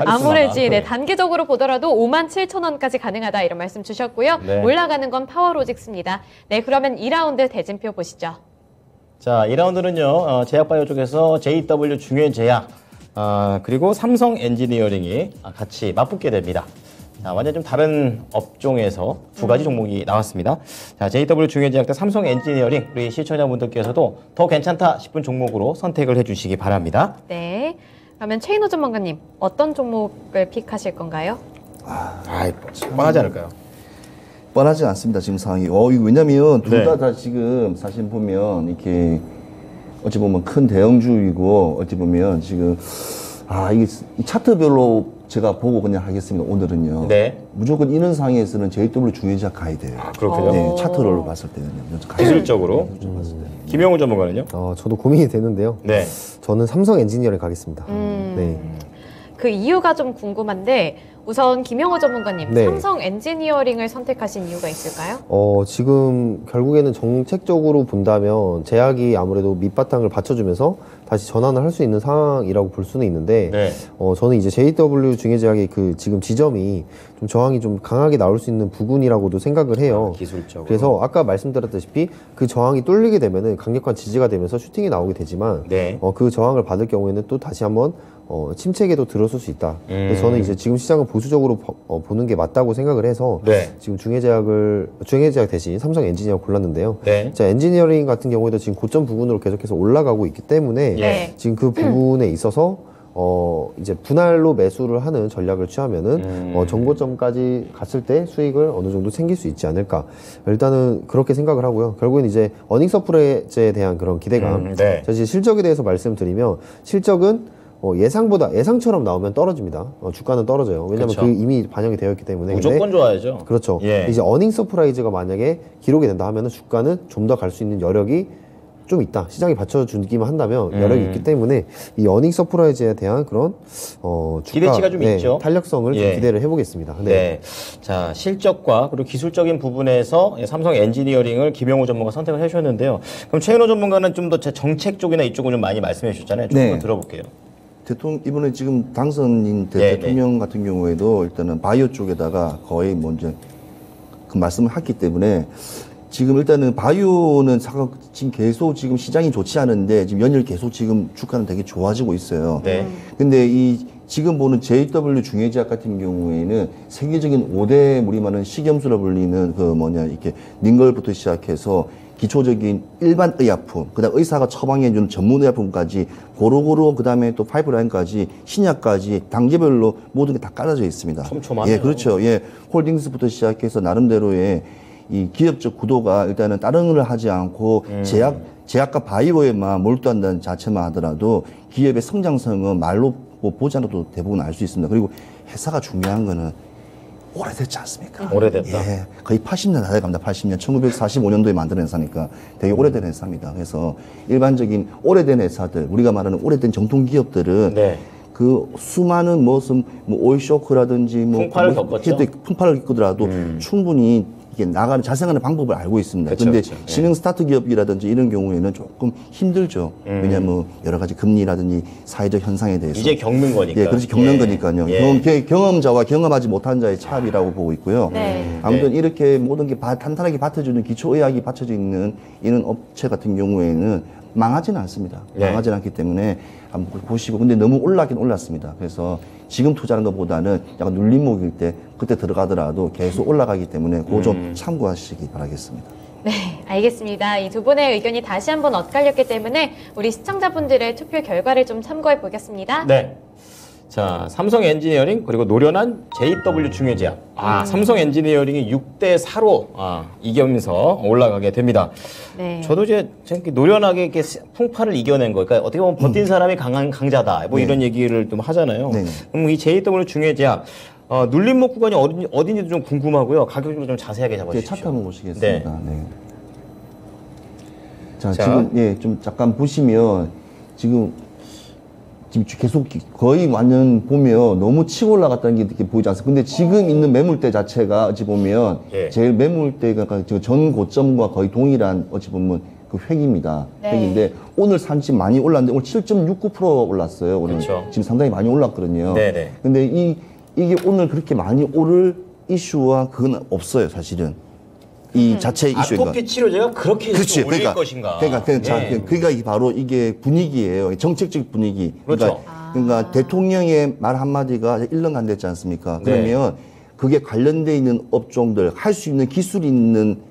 아무래지 카리스마가. 네, 단기적으로 보더라도 57,000원까지 가능하다 이런 말씀 주셨고요. 네. 올라가는 건 파워로직스입니다. 네, 그러면 2라운드 대진표 보시죠. 자, 2라운드는요, 제약바이오 쪽에서 JW 중현제약, 그리고 삼성 엔지니어링이 같이 맞붙게 됩니다. 자, 완전 좀 다른 업종에서 두 가지 종목이 나왔습니다. 자, JW 중현제약 대 삼성 엔지니어링, 우리 시청자분들께서도 더 괜찮다 싶은 종목으로 선택을 해주시기 바랍니다. 네. 그러면 최인호 전문가님 어떤 종목을 픽하실 건가요? 뻔하지 않을까요? 뻔하지 않습니다. 지금 상황이. 이거 왜냐면 둘 네. 다 지금 사실 보면 이렇게 어찌 보면 큰 대형주이고 어찌 보면 지금 이게 이 차트별로 제가 보고 그냥 하겠습니다. 오늘은요. 네. 무조건 이런 상황에서는 JW 중요자 가야 돼요. 그렇군요. 네, 차트로 봤을 때는요. 기술적으로. 김영우 전문가는요? 저도 고민이 되는데요. 네. 저는 삼성 엔지니어링 가겠습니다. 네. 그 이유가 좀 궁금한데 우선 김영호 전문가님 네. 삼성 엔지니어링을 선택하신 이유가 있을까요? 지금 결국에는 정책적으로 본다면 제약이 아무래도 밑바탕을 받쳐주면서 다시 전환을 할 수 있는 상황이라고 볼 수는 있는데 네. 저는 이제 JW 중해제약의 그 지금 지점이 좀 저항이 좀 강하게 나올 수 있는 부분이라고도 생각을 해요. 기술적으로. 그래서 아까 말씀드렸다시피 그 저항이 뚫리게 되면은 강력한 지지가 되면서 슈팅이 나오게 되지만 네. 그 저항을 받을 경우에는 또 다시 한번 침체에도 들어설 수 있다. 그래서 저는 이제 지금 시장을 보수적으로 보는 게 맞다고 생각을 해서 네. 지금 중해제약 대신 삼성 엔지니어 골랐는데요. 네. 자, 엔지니어링 같은 경우에도 지금 고점 부근으로 계속해서 올라가고 있기 때문에 네. 지금 그 부분에 있어서 이제 분할로 매수를 하는 전략을 취하면은 정고점까지 갔을 때 수익을 어느 정도 챙길 수 있지 않을까. 일단은 그렇게 생각을 하고요. 결국엔 이제 어닝 서프라이즈에 대한 그런 기대감. 네. 자, 이제 실적에 대해서 말씀드리면 실적은 예상처럼 나오면 떨어집니다. 주가는 떨어져요. 왜냐하면 그쵸. 그 이미 반영이 되어 있기 때문에. 무조건 근데 좋아야죠. 그렇죠. 예. 이제 어닝 서프라이즈가 만약에 기록이 된다 하면은 주가는 좀 더 갈 수 있는 여력이 좀 있다. 시장이 받쳐주기만 한다면 여력이 있기 때문에 이 어닝 서프라이즈에 대한 그런 주가 기대치가 좀 있죠. 탄력성을 좀 예. 기대를 해보겠습니다. 네. 자, 실적과 그리고 기술적인 부분에서 삼성 엔지니어링을 김영우 전문가 선택을 해주셨는데요. 그럼 최은호 전문가는 좀 더 정책 쪽이나 이쪽을 좀 많이 말씀해 주셨잖아요. 좀 네. 한번 들어볼게요. 이번에 지금 당선인 네, 대통령 같은 경우에도 일단은 바이오 쪽에다가 거의 먼저 그 말씀을 했기 때문에 지금 일단은 바이오는 지금 계속 지금 시장이 좋지 않은데 지금 연일 계속 지금 주가는 되게 좋아지고 있어요. 네. 근데 지금 보는 JW 중해제약 같은 경우에는 세계적인 5대 무리많은 식염수라 불리는 이렇게 닌걸부터 시작해서 기초적인 일반 의약품, 그다음 의사가 처방해주는 전문 의약품까지 고루고루 그다음에 또 파이프라인까지 신약까지 단계별로 모든 게 다 깔아져 있습니다. 촘촘하네요. 예, 그렇죠. 예, 홀딩스부터 시작해서 나름대로의 이 기업적 구도가 일단은 다른 걸 하지 않고 제약과 바이오에만 몰두한다는 자체만 하더라도 기업의 성장성은 말로 보지 않아도 대부분 알 수 있습니다. 그리고 회사가 중요한 거는 오래됐지 않습니까? 오래됐다. 예, 거의 80년 다 돼갑니다. 80년. 1945년도에 만든 회사니까 되게 오래된 회사입니다. 그래서 일반적인 오래된 회사들, 우리가 말하는 오래된 정통 기업들은 네. 그 수많은 오일쇼크라든지 풍파를 겪었죠. 풍파를 겪더라도 충분히 이게 자생하는 방법을 알고 있습니다. 그쵸, 그런데 그쵸. 신흥 스타트 기업이라든지 이런 경우에는 조금 힘들죠. 왜냐하면 여러 가지 금리라든지 사회적 현상에 대해서 이제 겪는 거니까. 예, 그렇지 겪는 거니까요. 예. 경험자와 경험하지 못한 자의 차이라고 보고 있고요. 네. 아무튼 이렇게 모든 게 탄탄하게 받쳐주는 기초의학이 받쳐져 있는 이런 업체 같은 경우에는 망하지는 않습니다. 네. 망하지는 않기 때문에 한번 보시고 근데 너무 올라긴 올랐습니다. 그래서 지금 투자하는 것보다는 약간 눌림목일 때 그때 들어가더라도 계속 올라가기 때문에 그거 좀 참고하시기 바라겠습니다. 네, 알겠습니다. 이 두 분의 의견이 다시 한번 엇갈렸기 때문에 우리 시청자분들의 투표 결과를 좀 참고해 보겠습니다. 네. 자, 삼성 엔지니어링 그리고 노련한 JW 중해제약. 삼성 엔지니어링이 6대4로 이기면서 올라가게 됩니다. 네. 저도 이제 이렇게 노련하게 이렇게 풍파를 이겨낸 거, 그러니까 어떻게 보면 버틴 사람이 강자다. 뭐 이런 얘기를 좀 하잖아요. 네. 그럼 이 JW 중해제약 눌림목 구간이 어딘지도 좀 궁금하고요. 가격도 좀 자세하게 잡아주십시오. 차트 한번 보시겠습니다. 네. 네. 자, 자. 지금 좀 잠깐 보시면 지금 계속 거의 완전 보면 너무 치고 올라갔다는 게 이렇게 보이지 않습니까? 근데 지금 있는 매물대 자체가 어찌 보면 예. 제일 매물대가 전 고점과 거의 동일한 어찌 보면 그 획입니다. 네. 획인데 오늘 산지 많이 올랐는데 오늘 7.69% 올랐어요. 오늘 그렇죠. 지금 상당히 많이 올랐거든요. 네네. 근데 이게 오늘 그렇게 많이 오를 이슈와 그건 없어요, 사실은. 이 자체 이슈가. 아토피 치료제가 그렇게 그렇지. 올릴 것인가. 그러니까 이게 바로 이게 분위기예요. 정책적 분위기. 그렇죠. 그러니까 대통령의 말 한마디가 1년 간 됐지 않습니까? 네. 그러면 그게 관련돼 있는 업종들, 할 수 있는 기술이 있는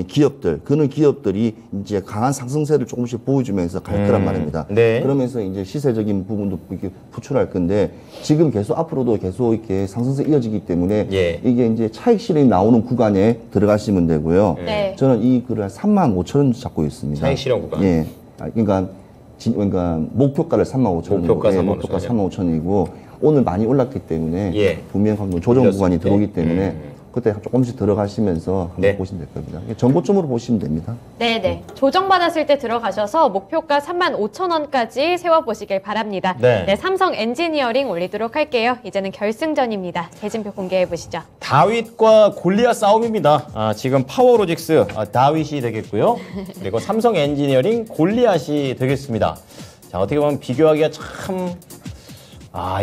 기업들, 그런 기업들이 이제 강한 상승세를 조금씩 보여주면서 갈 거란 말입니다. 네. 그러면서 이제 시세적인 부분도 이렇게 부출할 건데 지금 계속 앞으로도 계속 이렇게 상승세 이어지기 때문에 예. 이게 이제 차익 실현이 나오는 구간에 들어가시면 되고요. 네. 저는 이 글을 35,000원 잡고 있습니다. 차익 실현 구간. 예. 그러니까 목표가를 35,000원이고 목표가 35,000원이고 오늘 많이 올랐기 때문에 예. 분명 조정 구간이 때. 들어오기 때문에 그때 조금씩 들어가시면서 한번 네. 보시면 될 겁니다. 정보점으로 보시면 됩니다. 네네. 조정받았을 때 들어가셔서 목표가 35,000원까지 세워보시길 바랍니다. 네. 삼성 엔지니어링 올리도록 할게요. 이제는 결승전입니다. 대진표 공개해보시죠. 다윗과 골리앗 싸움입니다. 지금 파워로직스 다윗이 되겠고요. 그리고 삼성 엔지니어링 골리앗이 되겠습니다. 자, 어떻게 보면 비교하기가 참,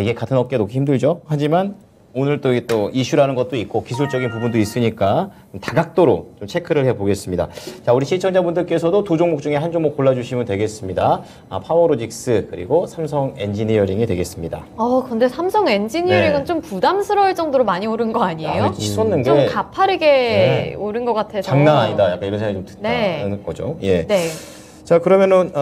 이게 같은 업계 놓기 힘들죠. 하지만 오늘 또, 또 이슈라는 것도 있고 기술적인 부분도 있으니까 다각도로 좀 체크를 해보겠습니다. 자, 우리 시청자분들께서도 두 종목 중에 한 종목 골라주시면 되겠습니다. 파워로직스 그리고 삼성 엔지니어링이 되겠습니다. 근데 삼성 엔지니어링은 네. 좀 부담스러울 정도로 많이 오른 거 아니에요? 씻었는 좀 게 가파르게 오른 것 같아서. 장난 아니다. 약간 이런 생각이 좀 든다는 네. 거죠. 예. 네. 자, 그러면은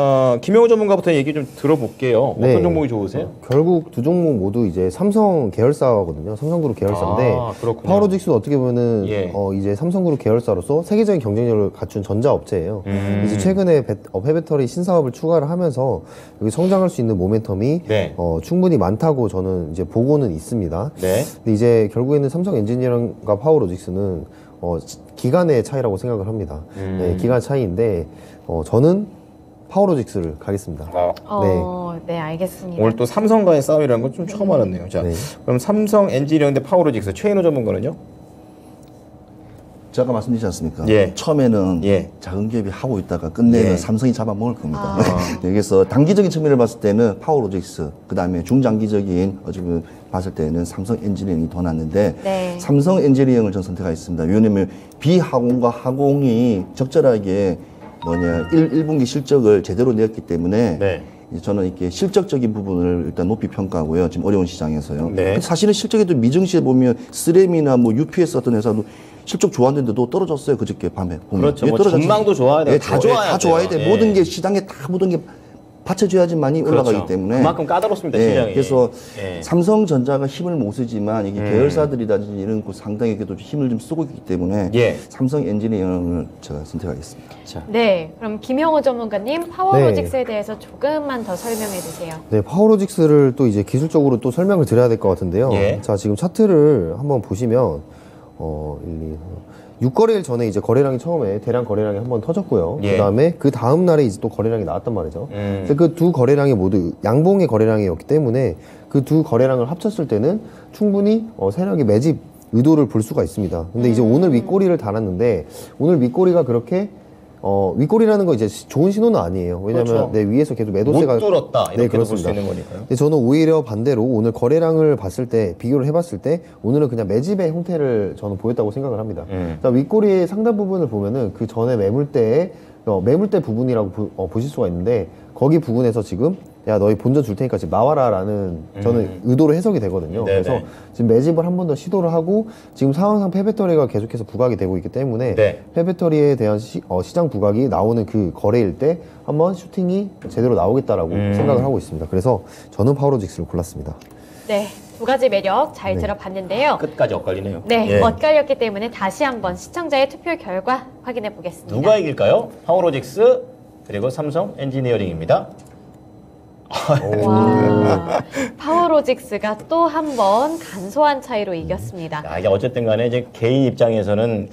김영호 전문가부터 얘기 좀 들어볼게요. 네. 어떤 종목이 좋으세요? 결국 두 종목 모두 이제 삼성 계열사거든요. 삼성그룹 계열사인데 그렇군요. 파워로직스는 어떻게 보면은 예. 이제 삼성그룹 계열사로서 세계적인 경쟁력을 갖춘 전자업체예요. 이제 최근에 폐배터리 신사업을 추가를 하면서 여기 성장할 수 있는 모멘텀이 네. 충분히 많다고 저는 이제 보고는 있습니다. 네. 근데 이제 결국에는 삼성 엔지니어링과 파워로직스는 기간의 차이라고 생각을 합니다. 네, 기간 차이인데 저는 파워로직스를 가겠습니다. 네, 알겠습니다. 오늘 또 삼성과의 싸움이라는 건 좀 처음 알았네요. 자, 네. 그럼 삼성 엔지니어링 대 파워로직스 최인호 전문가는요? 제가 말씀드리지 않습니까? 예. 처음에는 예. 작은 기업이 하고 있다가 끝내면 예. 삼성이 잡아먹을 겁니다. 여기서 단기적인 측면을 봤을 때는 파워로직스, 그 다음에 중장기적인 어쩌면 봤을 때는 삼성 엔지니어링이 더 낫는데 네. 삼성 엔지니어링을 전 선택하겠습니다. 왜냐하면 비하공과 하공이 적절하게 1분기 실적을 제대로 내었기 때문에 네. 이제 저는 이렇게 실적적인 부분을 일단 높이 평가하고요. 지금 어려운 시장에서요. 네. 근데 사실은 실적에도 미증시에 보면 쓰레미나 뭐 UPS 같은 회사도 실적 좋았는데도 떨어졌어요. 그저께 밤에 보면. 그렇죠. 왜 뭐 떨어졌지? 전망도 좋아야 돼요. 예, 다 좋아야 다 좋아야 돼요. 돼. 예. 모든 게 시장에 다 모든 게 받쳐줘야지만이 올라가기 그렇죠. 때문에 그만큼 까다롭습니다, 시장이. 그래서 예. 삼성전자가 힘을 못 쓰지만 이게 계열사들이라든지 이런 거 상당히 그래도 힘을 좀 쓰고 있기 때문에 예. 삼성 엔지니어링을 제가 선택하겠습니다. 자, 네, 그럼 김영호 전문가님 파워로직스에 대해서 조금만 더 설명해 주세요. 네, 파워로직스를 또 이제 기술적으로 또 설명을 드려야 될 것 같은데요. 예. 자, 지금 차트를 한번 보시면, 6거래일 전에 이제 거래량이 처음에 대량 거래량이 한번 터졌고요. 예. 그 다음에 그 다음 날에 이제 또 거래량이 나왔단 말이죠. 음. 근데 그 두 거래량이 모두 양봉의 거래량이었기 때문에 그 두 거래량을 합쳤을 때는 충분히 세력의 매집 의도를 볼 수가 있습니다. 근데 이제 오늘 윗꼬리를 달았는데 오늘 윗꼬리가 그렇게 윗꼬리라는 거 이제 좋은 신호는 아니에요. 왜냐면 그렇죠. 네, 위에서 계속 매도세가 못 뚫었다 이렇게 네, 볼 수 그렇습니다. 있는 거니까요. 근데 저는 오히려 반대로 오늘 거래량을 봤을 때 비교를 해봤을 때 오늘은 그냥 매집의 형태를 저는 보였다고 생각을 합니다. 자, 윗꼬리의 상단 부분을 보면은 그 전에 매물대의 매물대 부분이라고 보실 수가 있는데 거기 부분에서 지금 야 너희 본전 줄 테니까 지금 나와라라는 저는 의도로 해석이 되거든요. 네네. 그래서 지금 매집을 한 번 더 시도를 하고 지금 상황상 폐배터리가 계속해서 부각이 되고 있기 때문에 네. 폐배터리에 대한 시장 부각이 나오는 그 거래일 때 한번 슈팅이 제대로 나오겠다라고 생각을 하고 있습니다. 그래서 저는 파워로직스를 골랐습니다. 네, 두 가지 매력 잘 들어봤는데요. 끝까지 엇갈리네요. 네, 예. 엇갈렸기 때문에 다시 한번 시청자의 투표 결과 확인해 보겠습니다. 누가 이길까요? 파워로직스 그리고 삼성 엔지니어링입니다. 와, 파워로직스가 또 한 번 간소한 차이로 이겼습니다. 이게 어쨌든 간에 이제 개인 입장에서는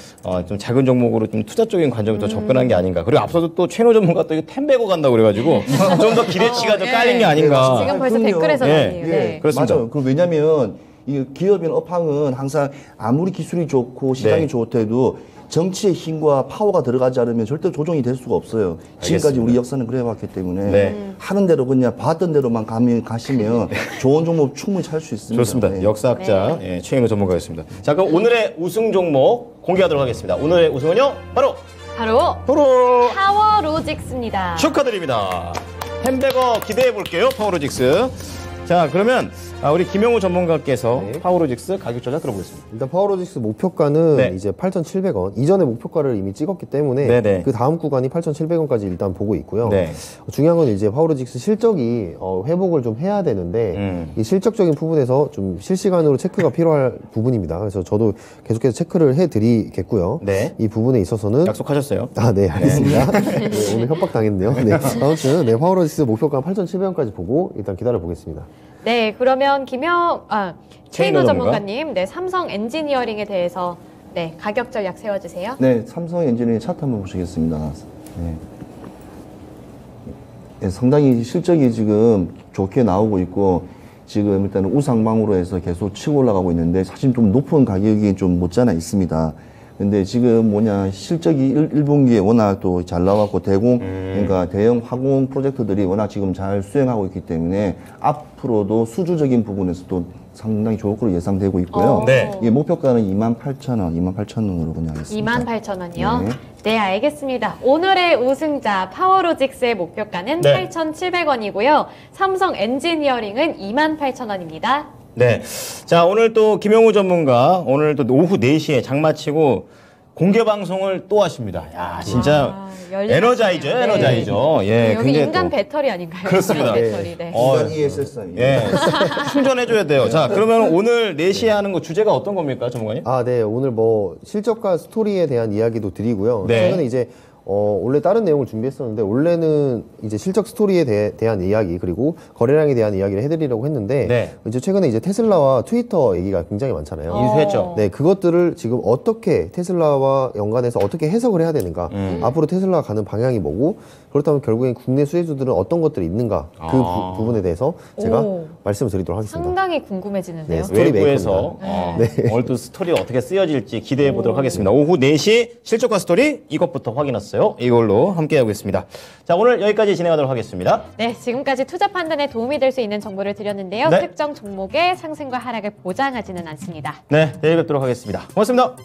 좀 작은 종목으로 좀 투자 쪽인 관점이 더 접근한 게 아닌가. 그리고 앞서도 또 최노 전문가 또 이거 템 베고 간다고 그래가지고 좀 더 기대치가 더 깔린 게 아닌가. 지금 벌써 그럼요. 댓글에서 예. 나네요. 네. 그렇습니다. 맞아요. 왜냐면 이 기업인 업황은 항상 아무리 기술이 좋고 시장이 네. 좋대도 정치의 힘과 파워가 들어가지 않으면 절대 조정이 될 수가 없어요. 지금까지 알겠습니다. 우리 역사는 그래왔기 때문에 네. 하는 대로 그냥 봤던 대로만 가시면 좋은 종목 충분히 살 수 있습니다. 좋습니다. 네. 역사학자 최인호 전문가였습니다. 자, 그럼 오늘의 우승 종목 공개하도록 하겠습니다. 오늘의 우승은요, 바로 파워로직스입니다. 축하드립니다. 햄버거 기대해 볼게요, 파워로직스. 자, 그러면 우리 김영호 전문가께서 네. 파워로직스 가격 조작 들어보겠습니다. 일단 파워로직스 목표가는 네. 이제 8,700원. 이전에 목표가를 이미 찍었기 때문에 네네. 그 다음 구간이 8,700원까지 일단 보고 있고요. 네. 중요한 건 이제 파워로직스 실적이 회복을 좀 해야 되는데 이 실적적인 부분에서 좀 실시간으로 체크가 필요할 부분입니다. 그래서 저도 계속해서 체크를 해드리겠고요. 네. 이 부분에 있어서는 약속하셨어요? 네, 알겠습니다. 네, 오늘 협박 당했네요. 네. 아무튼 네, 파워로직스 목표가 8,700원까지 보고 일단 기다려 보겠습니다. 네, 그러면 최인호 최인호 전문가님, 네, 삼성 엔지니어링에 대해서 네, 가격 전략 세워주세요. 네, 삼성 엔지니어링 차트 한번 보시겠습니다. 네. 네, 상당히 실적이 지금 좋게 나오고 있고 지금 일단은 우상방으로 해서 계속 치고 올라가고 있는데 사실 좀 높은 가격이 좀 못지않아 있습니다. 근데 지금 뭐냐 실적이 1분기에 워낙 또 잘 나왔고 그러니까 대형 화공 프로젝트들이 워낙 지금 잘 수행하고 있기 때문에 앞으로도 수주적인 부분에서도 상당히 좋을 것으로 예상되고 있고요. 네. 이 목표가는 28,000원으로 그냥 하겠습니다. 28,000원이요? 네. 네, 알겠습니다. 오늘의 우승자 파워로직스의 목표가는 네. 8,700원이고요. 삼성 엔지니어링은 28,000원입니다. 네. 자, 오늘 또 김영우 전문가 오늘 또 오후 4시에 장마치고 공개 방송을 또 하십니다. 야, 진짜 열리네요. 에너자이저요, 에너자이저. 예, 여기 굉장히 인간 또 배터리 아닌가요? 그렇습니다. 인간 배터리, 네. 인간 ESSI. 예, 충전해줘야 돼요. 자, 그러면 오늘 4시에 하는 거 주제가 어떤 겁니까, 전문가님? 아, 네. 오늘 뭐 실적과 스토리에 대한 이야기도 드리고요. 네. 최근에 이제 원래 다른 내용을 준비했었는데 원래는 이제 실적 스토리에 대한 이야기 그리고 거래량에 대한 이야기를 해드리려고 했는데 네. 이제 최근에 이제 테슬라와 트위터 얘기가 굉장히 많잖아요. 인수했죠. 네, 그것들을 지금 어떻게 테슬라와 연관해서 어떻게 해석을 해야 되는가, 앞으로 테슬라가 가는 방향이 뭐고, 그렇다면 결국엔 국내 수혜주들은 어떤 것들이 있는가, 그 부분에 대해서 제가 오. 말씀을 드리도록 하겠습니다. 상당히 궁금해지는데요. 네, 스토리 외부에서 오늘 또 스토리가 어떻게 쓰여질지 기대해 보도록 하겠습니다. 오후 4시 실적과 스토리 이것부터 확인했어요. 이걸로 함께하고 있습니다. 자, 오늘 여기까지 진행하도록 하겠습니다. 네, 지금까지 투자 판단에 도움이 될 수 있는 정보를 드렸는데요. 네. 특정 종목의 상승과 하락을 보장하지는 않습니다. 네, 내일 뵙도록 하겠습니다. 고맙습니다.